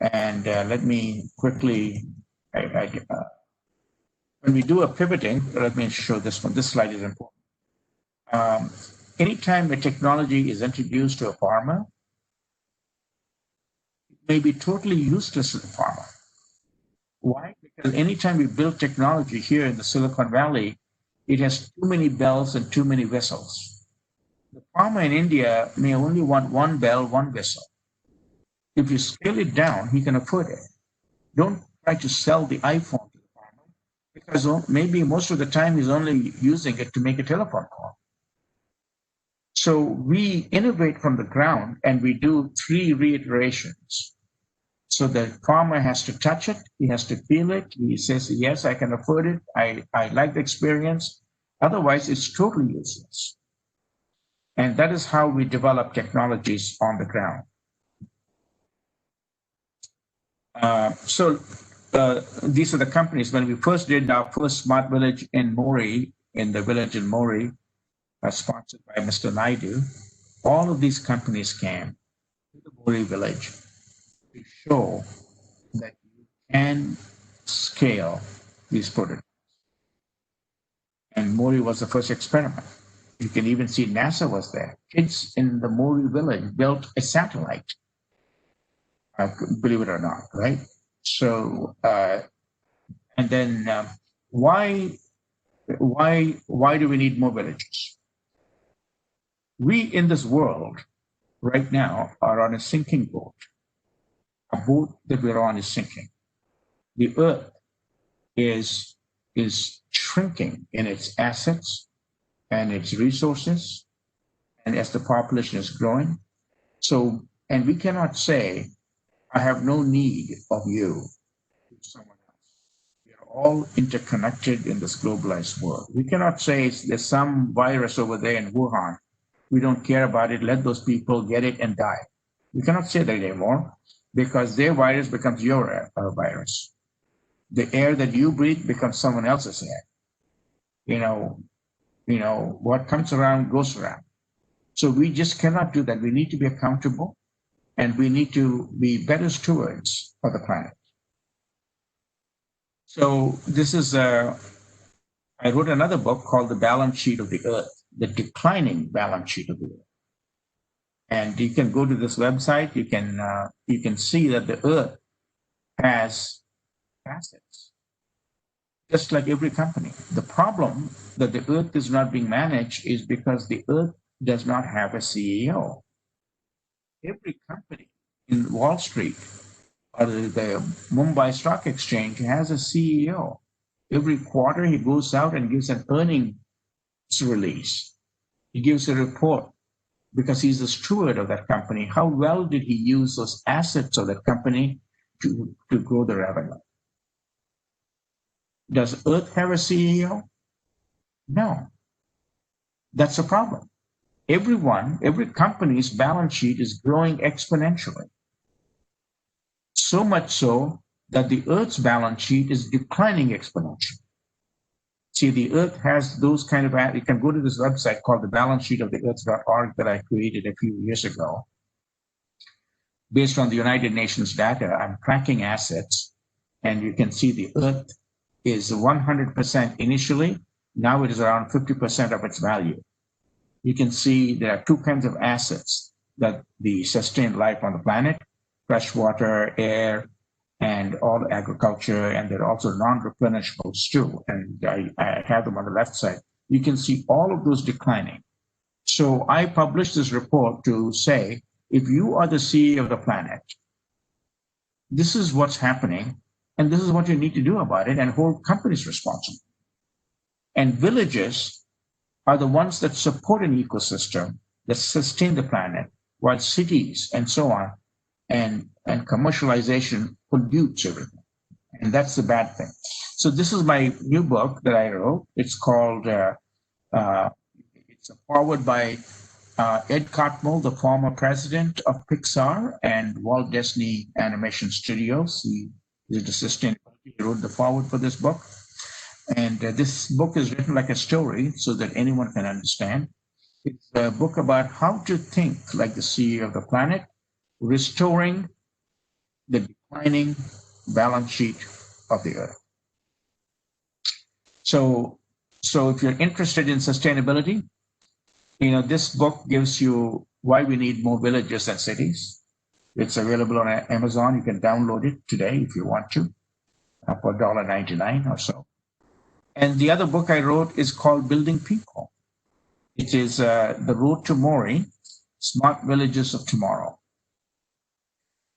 And let me quickly, when we do a pivoting, let me show this one. This slide is important. Anytime a technology is introduced to a farmer, it may be totally useless to the farmer. Why? Because anytime we build technology here in the Silicon Valley, it has too many bells and too many whistles. The farmer in India may only want one bell, one whistle. If you scale it down, he can afford it. Don't try to sell the iPhone to the farmer, because maybe most of the time he's only using it to make a telephone call. So we innovate from the ground, and we do 3 reiterations. So the farmer has to touch it, he has to feel it, he says, yes, I can afford it, I like the experience. Otherwise, it's totally useless. And that is how we develop technologies on the ground. These are the companies. When we first did our first smart village in Mori, in the village in Mori, sponsored by Mr. Naidu, all of these companies came to the Mori village to show that you can scale these prototypes. And Mori was the first experiment. You can even see NASA was there. Kids in the Mori village built a satellite, believe it or not, right? So, and then why do we need more villages? We in this world right now are on a sinking boat. A boat that we're on is sinking. The earth is shrinking in its assets and its resources, and as the population is growing. So, and we cannot say, I have no need of you to someone else. We are all interconnected in this globalized world. We cannot say there's some virus over there in Wuhan. We don't care about it. Let those people get it and die. We cannot say that anymore, because their virus becomes your virus. The air that you breathe becomes someone else's air. You know, what comes around goes around. So we just cannot do that. We need to be accountable, and we need to be better stewards of the planet. So this is, I wrote another book called The Balance Sheet of the Earth, the declining balance sheet of the Earth. And you can go to this website, you can see that the Earth has assets, just like every company. The problem that the Earth is not being managed is because the Earth does not have a CEO. Every company in Wall Street or the Mumbai Stock Exchange has a CEO. Every quarter he goes out and gives an earnings release. He gives a report because he's the steward of that company. How well did he use those assets of that company to grow the revenue? Does Earth have a CEO? No. That's a problem. Every company's balance sheet is growing exponentially. So much so that the Earth's balance sheet is declining exponentially. See, the Earth has those kind of, you can go to this website called the balance sheet of the earth.org that I created a few years ago. Based on the United Nations data, I'm tracking assets, and you can see the Earth is 100% initially. Now it is around 50% of its value. You can see there are 2 kinds of assets that the sustain life on the planet: fresh water, air, and all agriculture, and they're also non-replenishables too. And I have them on the left side. you can see all of those declining. So I published this report to say, if you are the CEO of the planet, this is what's happening, and this is what you need to do about it, and hold companies responsible. And villages are the ones that support an ecosystem that sustain the planet, while cities and so on and commercialization pollutes everything. And that's the bad thing. So this is my new book that I wrote. It's called, it's a forward by Ed Catmull, the former president of Pixar and Walt Disney Animation Studios. He is a sustainability. He wrote the forward for this book. And this book is written like a story so that anyone can understand. It's a book about how to think like the CEO of the planet, restoring the declining balance sheet of the earth. So if you're interested in sustainability, this book gives you why we need more villages than cities. It's available on Amazon. You can download it today if you want to for $1.99 or so. And the other book I wrote is called Building People. It is The Road to Mori, Smart Villages of Tomorrow.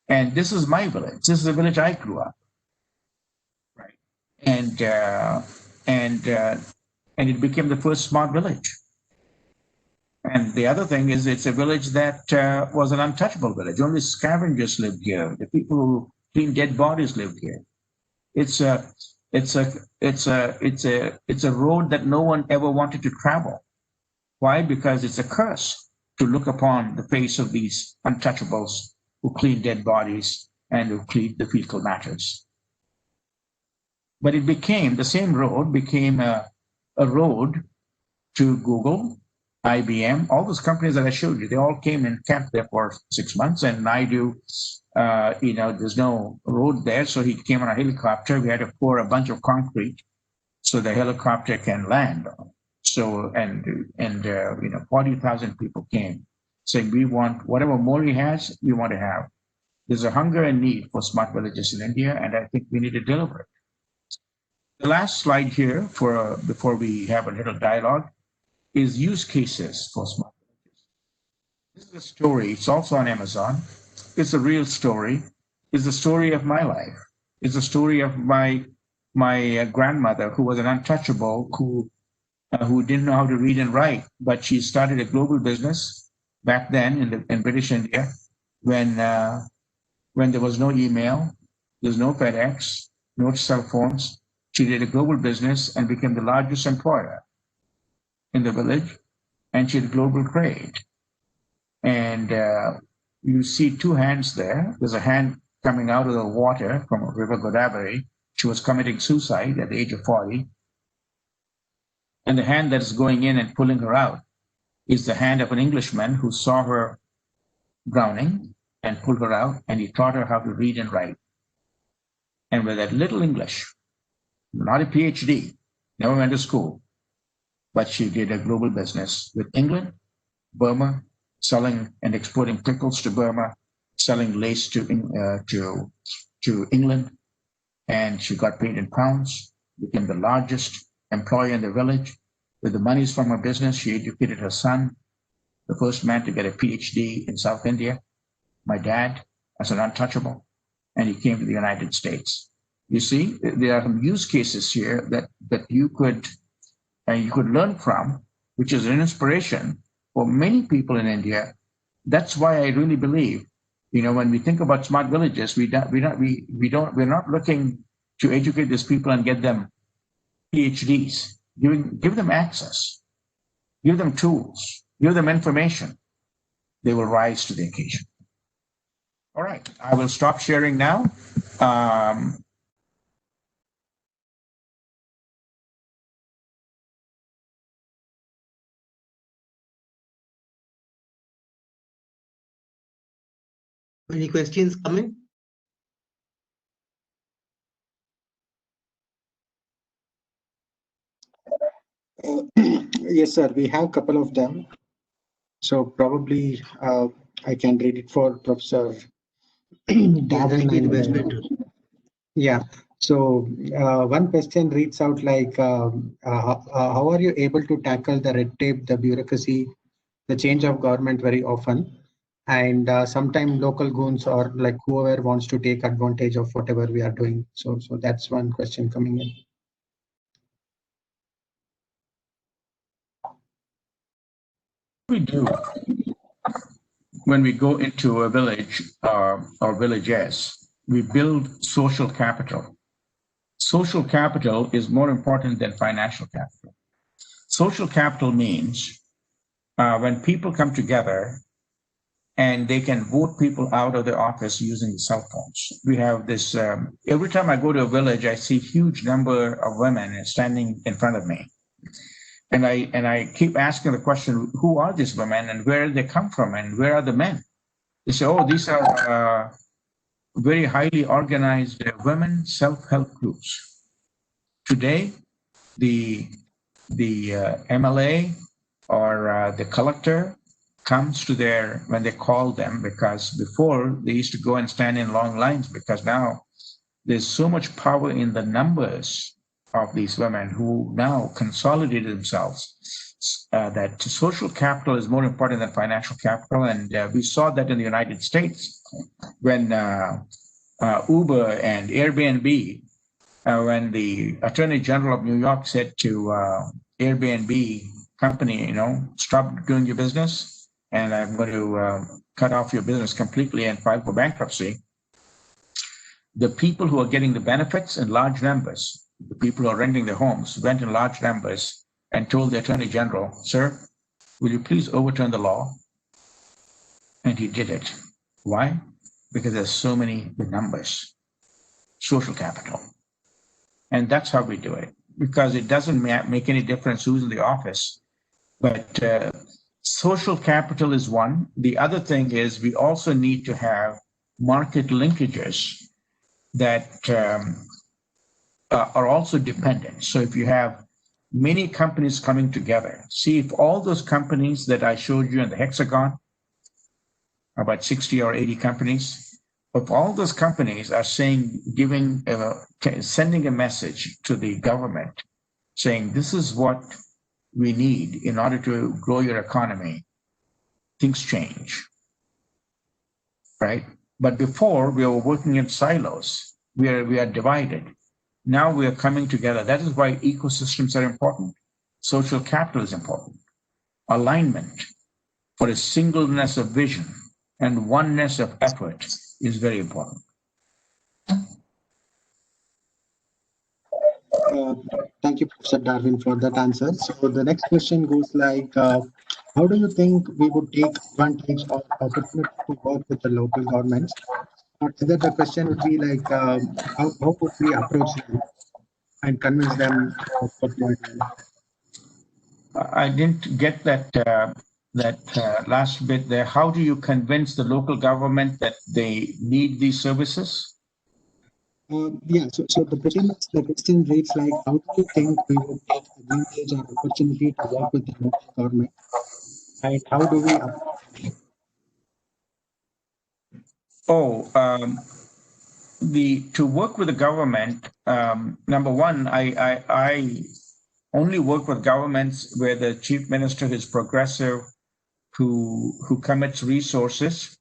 And this is my village. This is the village I grew up, right? And it became the first smart village. And the other thing is, it's a village that was an untouchable village. Only scavengers lived here. The people who clean dead bodies lived here. It's a road that no one ever wanted to travel. Why? Because it's a curse to look upon the face of these untouchables who clean dead bodies and who clean the fecal matters. But it became, the same road became a road to Google, IBM, all those companies that I showed you. They all came and camped there for 6 months. And Naidu, there's no road there, so he came on a helicopter. We had to pour a bunch of concrete so the helicopter can land. So, and 40,000 people came saying, we want whatever Mori has, we want to have. There's a hunger and need for smart villages in India, and I think we need to deliver it. The last slide here, before we have a little dialogue, is use cases for smart villages. This is a story. It's also on Amazon. It's a real story. It's the story of my life. It's the story of my grandmother, who was an untouchable, who didn't know how to read and write, but she started a global business back then in British India, when there was no email, there's no FedEx, no cell phones. She did a global business and became the largest employer in the village, and she had global trade. And you see two hands there. There's a hand coming out of the water from River Godavari. She was committing suicide at the age of 40. And the hand that is going in and pulling her out is the hand of an Englishman who saw her drowning and pulled her out, and he taught her how to read and write. And with that little English, not a PhD, never went to school, but she did a global business with England, Burma, selling and exporting pickles to Burma, selling lace to England, and she got paid in pounds, became the largest employer in the village. With the monies from her business, she educated her son, the first man to get a PhD in South India, my dad, as an untouchable, and he came to the United States. You see, there are some use cases here that you could learn from, which is an inspiration for many people in India. That's why I really believe, when we think about smart villages, we're not looking to educate these people and get them PhDs. Give them access, give them tools, give them information. They will rise to the occasion. All right, I will stop sharing now. Any questions coming? Yes, sir. We have a couple of them. So probably I can read it for Professor Darwin. Yeah. So one question reads out like, how are you able to tackle the red tape, the bureaucracy, the change of government very often? And sometimes local goons or like whoever wants to take advantage of whatever we are doing. So that's one question coming in. We do when we go into a village or villages, we build social capital. Social capital is more important than financial capital. Social capital means when people come together and they can vote people out of the office using cell phones. We have this, every time I go to a village, I see huge number of women standing in front of me. And I keep asking the question, who are these women and where do they come from and where are the men? They say, oh, these are very highly organized women self-help groups. Today, the MLA or the collector comes to when they call them, because before they used to go and stand in long lines, because now there's so much power in the numbers of these women who now consolidated themselves that social capital is more important than financial capital. And we saw that in the United States when Uber and Airbnb, when the Attorney General of New York said to Airbnb company, stop doing your business and I'm going to cut off your business completely and file for bankruptcy. The people who are getting the benefits in large numbers, the people who are renting their homes, went in large numbers and told the Attorney General, sir, will you please overturn the law? And he did it. Why? Because there's so many numbers, social capital. And that's how we do it, because it doesn't make any difference who's in the office. But social capital is one. The other thing is we also need to have market linkages that are also dependent. So if you have many companies coming together, see if all those companies that I showed you in the hexagon, about 60 or 80 companies, if all those companies are saying, sending a message to the government saying, this is what we need in order to grow your economy, things change, right? But before we were working in silos, we are divided. Now we are coming together. That is why ecosystems are important. Social capital is important. Alignment for a singleness of vision and oneness of effort is very important. Thank you, Professor Darwin, for that answer. So the next question goes like, how do you think we would take advantage of opportunity to work with the local governments? Or either the question would be like, how would we approach them and convince them of what we are doing? I didn't get that last bit there. How do you convince the local government that they need these services? Yeah, so the question reads like, how do you think we would take advantage or opportunity to work with the local government? And how do we approach it? To work with the government, number one, I only work with governments where the chief minister is progressive, who commits resources,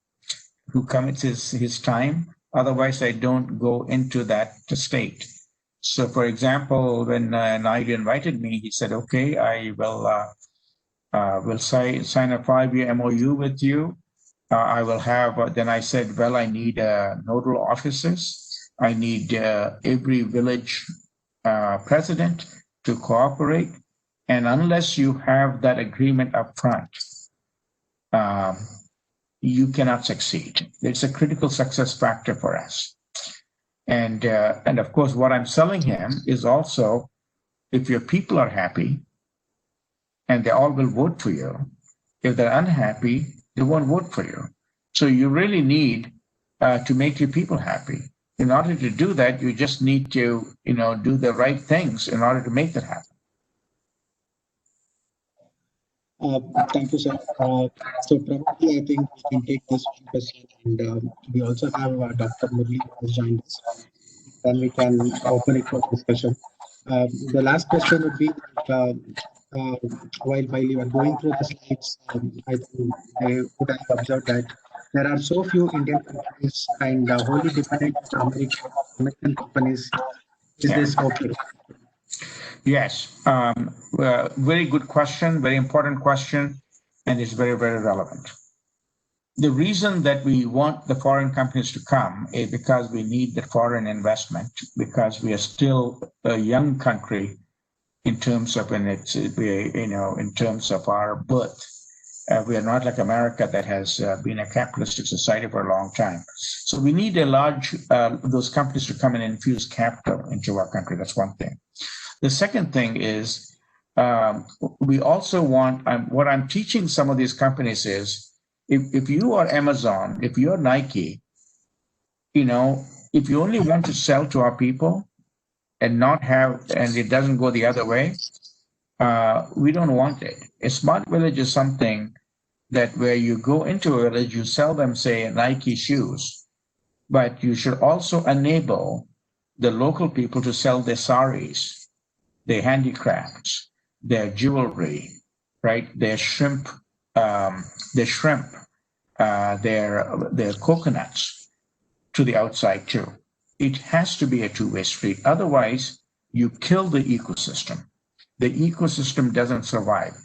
who commits his time. Otherwise, I don't go into that state. So, for example, when Naidu invited me, he said, okay, I will sign a 5-year MOU with you. I will have, then I said, well, I need nodal officers. I need every village president to cooperate. And unless you have that agreement up front, you cannot succeed. It's a critical success factor for us. And of course, what I'm selling him is also, if your people are happy and they all will vote for you, if they're unhappy, they won't vote for you. So you really need to make your people happy. In order to do that, you just need to, do the right things in order to make that happen. Thank you, sir. So probably I think we can take this one question, and we also have Dr. Murli who has joined us. then we can open it for discussion. The last question would be uh, while you are going through the slides, I think they would have observed that there are so few Indian companies and wholly dependent on American companies. Is Yeah. this okay? Yes, very good question, very important question, and it's very, very relevant. The reason that we want the foreign companies to come is because we need the foreign investment, because we are still a young country in terms of in terms of our birth. We are not like America that has been a capitalistic society for a long time. So we need a large those companies to come and infuse capital into our country. That's one thing. The second thing is we also want, what I'm teaching some of these companies is, if you are Amazon, if you're Nike, if you only want to sell to our people and it doesn't go the other way, we don't want it. A smart village is something that where you go into a village, you sell them, say, Nike shoes, but you should also enable the local people to sell their saris, their handicrafts, their jewelry, right? Their shrimp, their coconuts to the outside too. It has to be a two-way street. Otherwise, you kill the ecosystem. The ecosystem doesn't survive.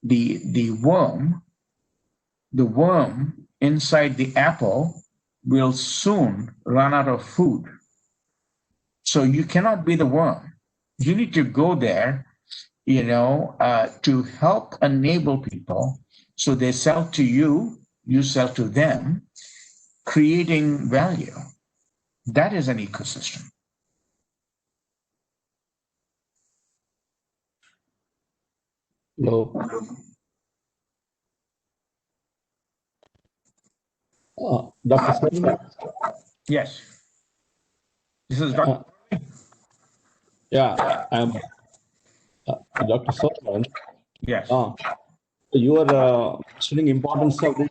The worm inside the apple will soon run out of food. So you cannot be the worm. You need to go there, to help enable people so they sell to you, you sell to them, creating value. That is an ecosystem. Hello. Dr. Sarma? Yes. This is Dr. Yeah, I'm Dr. Solomon. Yes. You are mentioning importance of the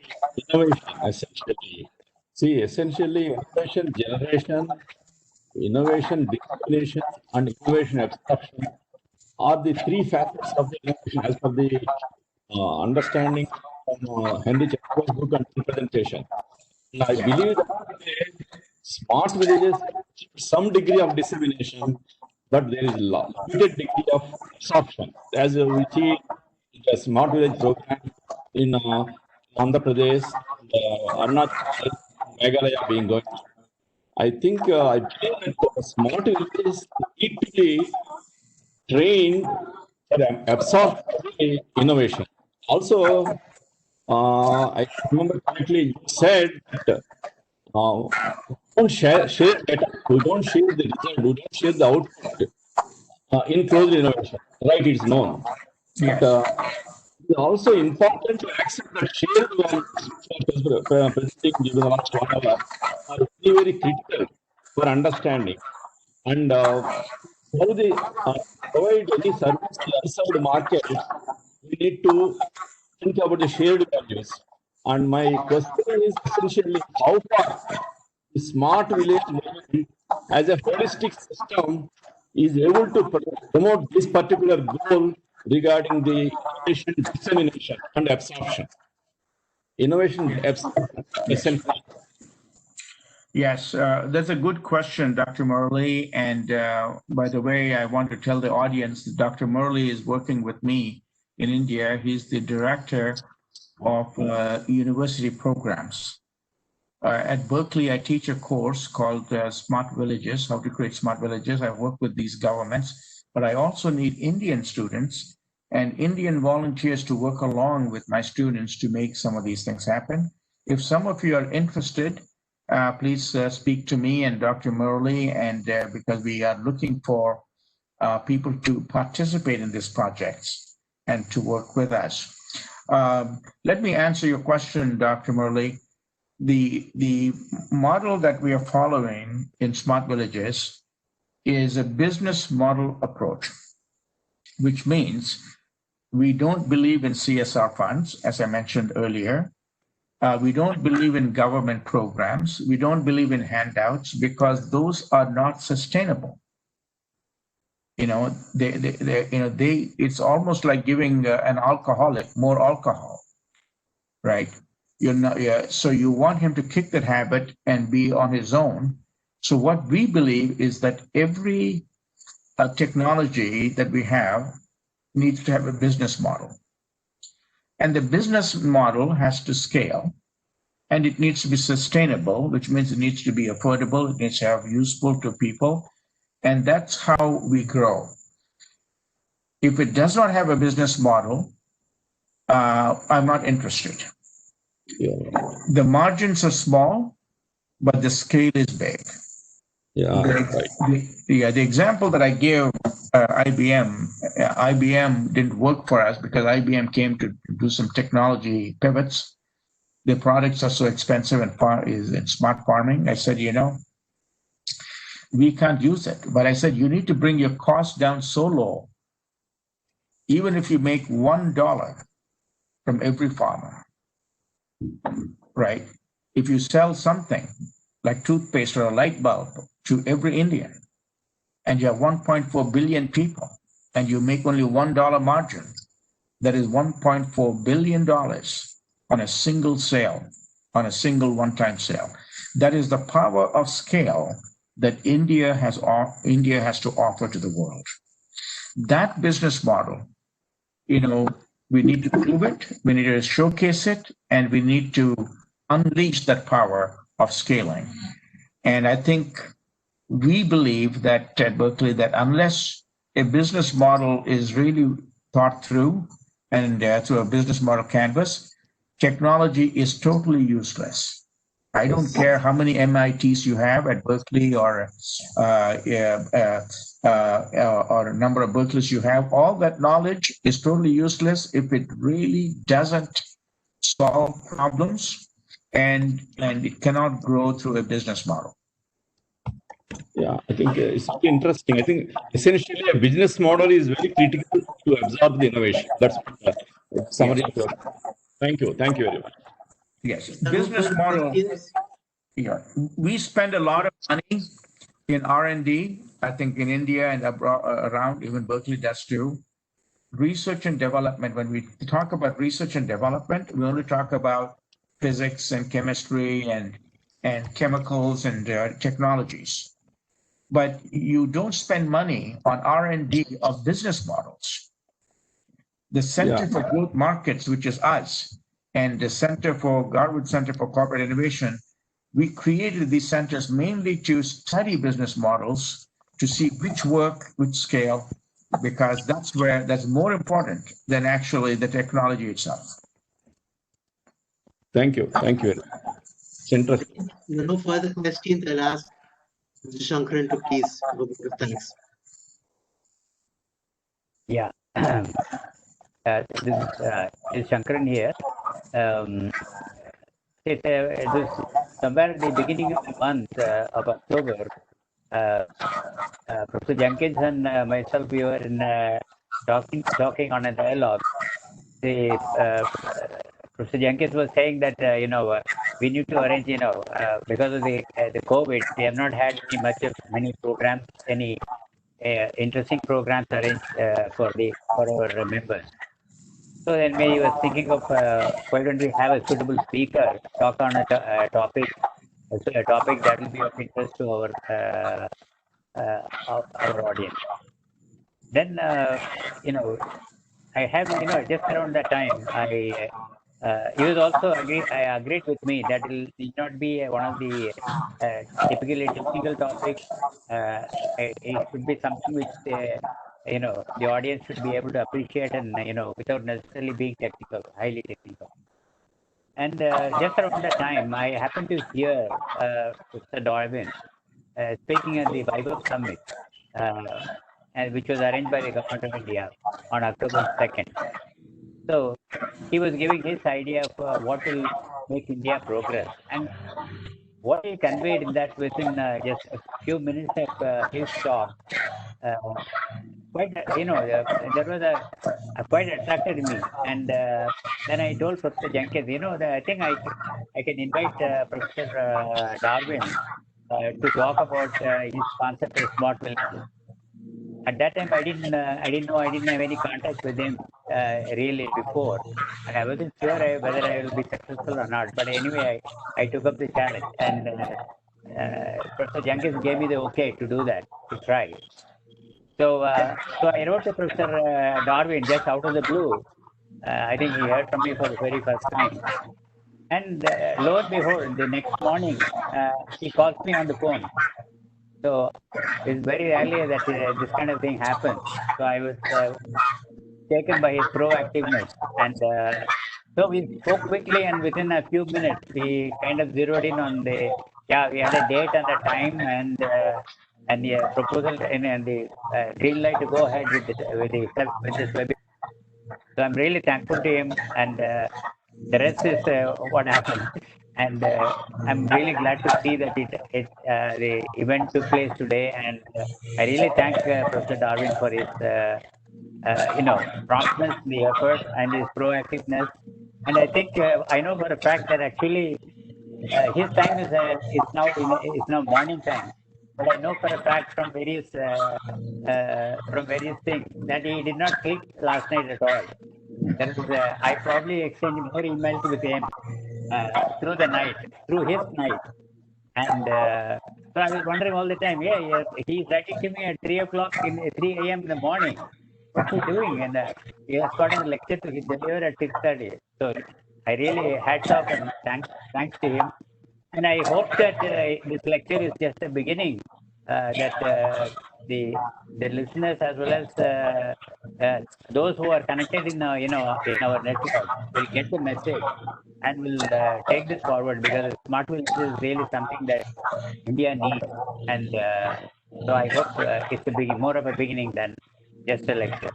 innovation, essentially. See, essentially, innovation generation, innovation dissemination, and innovation abstraction are the three facets of the innovation as per the understanding from Henry Chesler's book and presentation. And I believe that smart villages some degree of dissemination, but there is limited degree of absorption. As we see the smart village program in Andhra Pradesh, Arunachal, Meghalaya being going. I think I believe that smart villages need to be trained for absorption innovation. Also, I remember correctly, you said that don't share data. We don't share the result. We don't share the output in closed innovation. Right? It's known. Yes. But it's also important to accept that shared values presenting during the last 1 hour are very, very critical for understanding. And how they provide any service to unserved markets, we need to think about the shared values. And my question is essentially how far the smart village movement as a holistic system is able to promote this particular goal regarding the innovation dissemination and absorption. Innovation absorption, essentially. Yes, that's a good question, Dr. Murali. And by the way, I want to tell the audience that Dr. Murali is working with me in India. He's the director of university programs. At Berkeley, I teach a course called Smart Villages, how to create smart villages. I work with these governments, but I also need Indian students and Indian volunteers to work along with my students to make some of these things happen. If some of you are interested, please speak to me and Dr. Murali, and because we are looking for people to participate in these projects and to work with us. Let me answer your question, Dr. Murali. The model that we are following in Smart Villages is a business model approach, which means we don't believe in CSR funds, as I mentioned earlier. We don't believe in government programs. We don't believe in handouts because those are not sustainable. It's almost like giving an alcoholic more alcohol, right? You're not, yeah. So you want him to kick that habit and be on his own. So what we believe is that every technology that we have needs to have a business model. And the business model has to scale and it needs to be sustainable, which means it needs to be affordable, it needs to have useful to people. And that's how we grow. If it does not have a business model, I'm not interested. Yeah. The margins are small, but the scale is big. Yeah. The example that I give, IBM didn't work for us because IBM came to do some technology pivots. The products are so expensive in smart farming. I said, we can't use it. But I said, you need to bring your cost down so low, even if you make $1 from every farmer, right? If you sell something like toothpaste or a light bulb to every Indian, and you have 1.4 billion people, and you make only $1 margin, that is $1.4 billion on a single sale, on a single one-time sale. That is the power of scale that India has to offer to the world. That business model, we need to prove it, we need to showcase it, and we need to unleash that power of scaling. And I think we believe that at Berkeley, that unless a business model is really thought through and through a business model canvas, technology is totally useless. I don't care how many MITs you have at Berkeley or a number of Berkeleys you have. All that knowledge is totally useless if it really doesn't solve problems and it cannot grow through a business model. Yeah, I think it's very interesting. I think essentially a business model is very critical to absorb the innovation. That's what the summary of your. Thank you. Thank you very much. Yes, business model. Yeah, we spend a lot of money in R&D. I think in India and around, even Berkeley does too. Research and development. When we talk about research and development, we only talk about physics and chemistry and chemicals and technologies. But you don't spend money on R&D of business models. The Center for Growth Markets, which is us, and the Garwood Center for Corporate Innovation, we created these centers mainly to study business models, to see which work, which scale, because that's more important than actually the technology itself. Thank you. Thank you. It's interesting. No further questions. I'll ask Mr. Shankaran to please go with thanks. Yeah. This is Shankaran here. It was somewhere at the beginning of the month of October. Professor Jenkins and myself, we were in talking on a dialogue. Professor Jenkins was saying that we need to arrange, because of the COVID, we have not had many programs, any interesting programs arranged for our members. So then we was thinking of why don't we have a suitable speaker talk on a topic that will be of interest to our audience. Then I have just around that time he was also agreed with me that it need not be one of the typically technical topics. It should be something which the audience should be able to appreciate and without necessarily being highly technical. And just around that time, I happened to hear Mr. Darwin speaking at the Bible Summit, which was arranged by the Government of India on October 2nd. So he was giving his idea of what will make India progress. And what he conveyed in that within just a few minutes of his talk, quite, there was quite attracted me. And then I told Professor Jenkins, I think I can invite Professor Darwin to talk about his concept of smart villages. At that time, I didn't know, I didn't have any contact with him really before, and I wasn't sure whether I will be successful or not. But anyway, I took up the challenge, and Professor Jenkins gave me the okay to do that, to try. So I wrote to Professor Darwin just out of the blue. I think he heard from me for the very first time. And lo and behold, the next morning, he calls me on the phone. So it's very rarely that this kind of thing happens. So I was taken by his proactiveness. And so we spoke quickly, and within a few minutes, we kind of zeroed in on we had a date and a time, and the proposal and the green light to go ahead with this webinar. So I'm really thankful to him, and the rest is what happened. And I'm really glad to see that the event took place today. And I really thank Professor Darwin for his promptness, the effort, and his proactiveness. And I think I know for a fact that actually his time is now morning time. But I know for a fact from various things that he did not sleep last night at all. That is, I probably exchanged more emails with him through the night, through his night. And so I was wondering all the time, he's writing to me at 3 a.m. in the morning. What's he doing? And he has got a lecture to deliver at 6:30. So I really hats off and thanks to him. And I hope that this lecture is just the beginning, that the listeners as well as those who are connected in our network will get the message and will take this forward, because smart village is really something that India needs. And so I hope it's more of a beginning than just a lecture.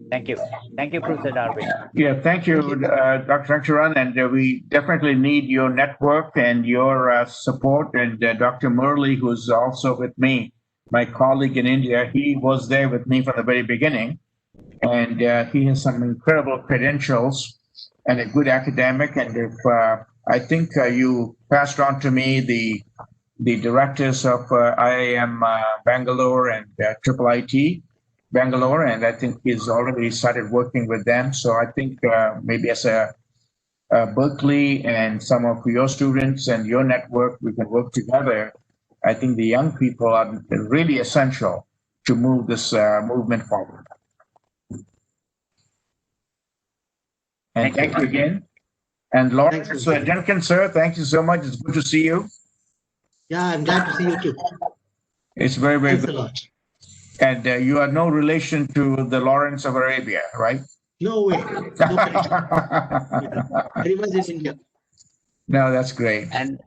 Thank you. Thank you, Professor Darwin. Yeah, thank you, Dr. Shankaran. And we definitely need your network and your support. And Dr. Murli, who's also with me, my colleague in India, he was there with me from the very beginning. And he has some incredible credentials and a good academic. And if I think you passed on to me the directors of IIM Bangalore and IIIT Bangalore, and I think he's already started working with them. So I think maybe as a Berkeley and some of your students and your network, we can work together. I think the young people are really essential to move this movement forward. And thank you again. And Lawrence Jenkins, sir, thank you so much. It's good to see you. Yeah, I'm glad to see you too. It's very, very Thanks good. a lot. And you are no relation to the Lawrence of Arabia, right? No way. No connection. Everyone's in India. No, that's great. And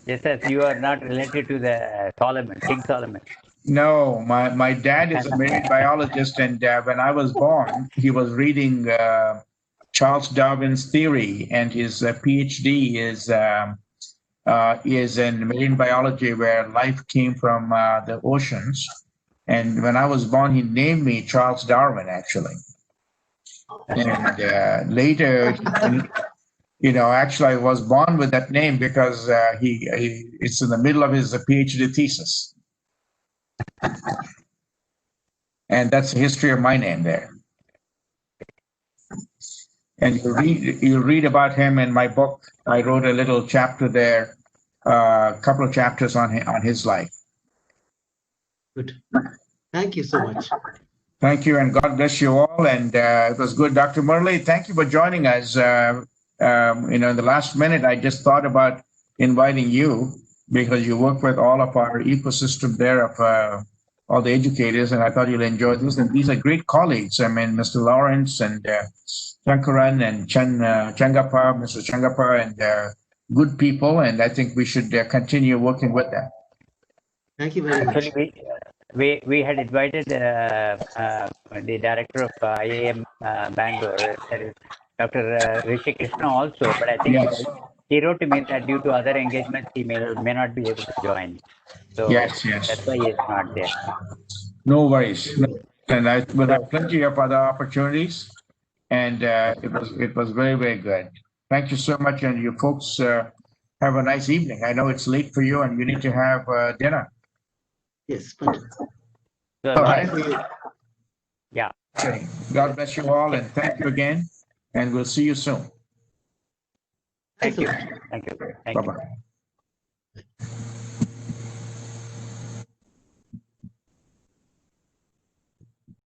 just as you are not related to the Solomon, King Solomon. No, my dad is a marine biologist, and when I was born, he was reading Charles Darwin's theory, and his PhD is in marine biology, where life came from the oceans. And when I was born, he named me Charles Darwin, actually. And later, actually, I was born with that name because it's in the middle of his PhD thesis. And that's the history of my name there. And you read about him in my book. I wrote a little chapter there, a couple of chapters on his life. Good. Thank you so much. Thank you, and God bless you all. And it was good. Dr. Murli, thank you for joining us. In the last minute, I just thought about inviting you because you work with all of our ecosystem there of all the educators, and I thought you'll enjoy this. And these are great colleagues. I mean, Mr. Lawrence and Shankaran and Changappa, Mr. Changappa, and good people. And I think we should continue working with them. Thank you very much. Actually, we had invited the director of IIM Bangalore, Dr. Rishi Krishna also, but I think he wrote to me that due to other engagements, he may not be able to join. So yes. That's why he is not there. No worries. And I will have plenty of other opportunities. And it was very, very good. Thank you so much, and you folks have a nice evening. I know it's late for you, and you need to have dinner. Yes, but So, All right. yeah. Okay. God bless you all, and thank you again, and we'll see you soon. thanks Thank a you. lot. Thank you. Thank you. Bye-bye.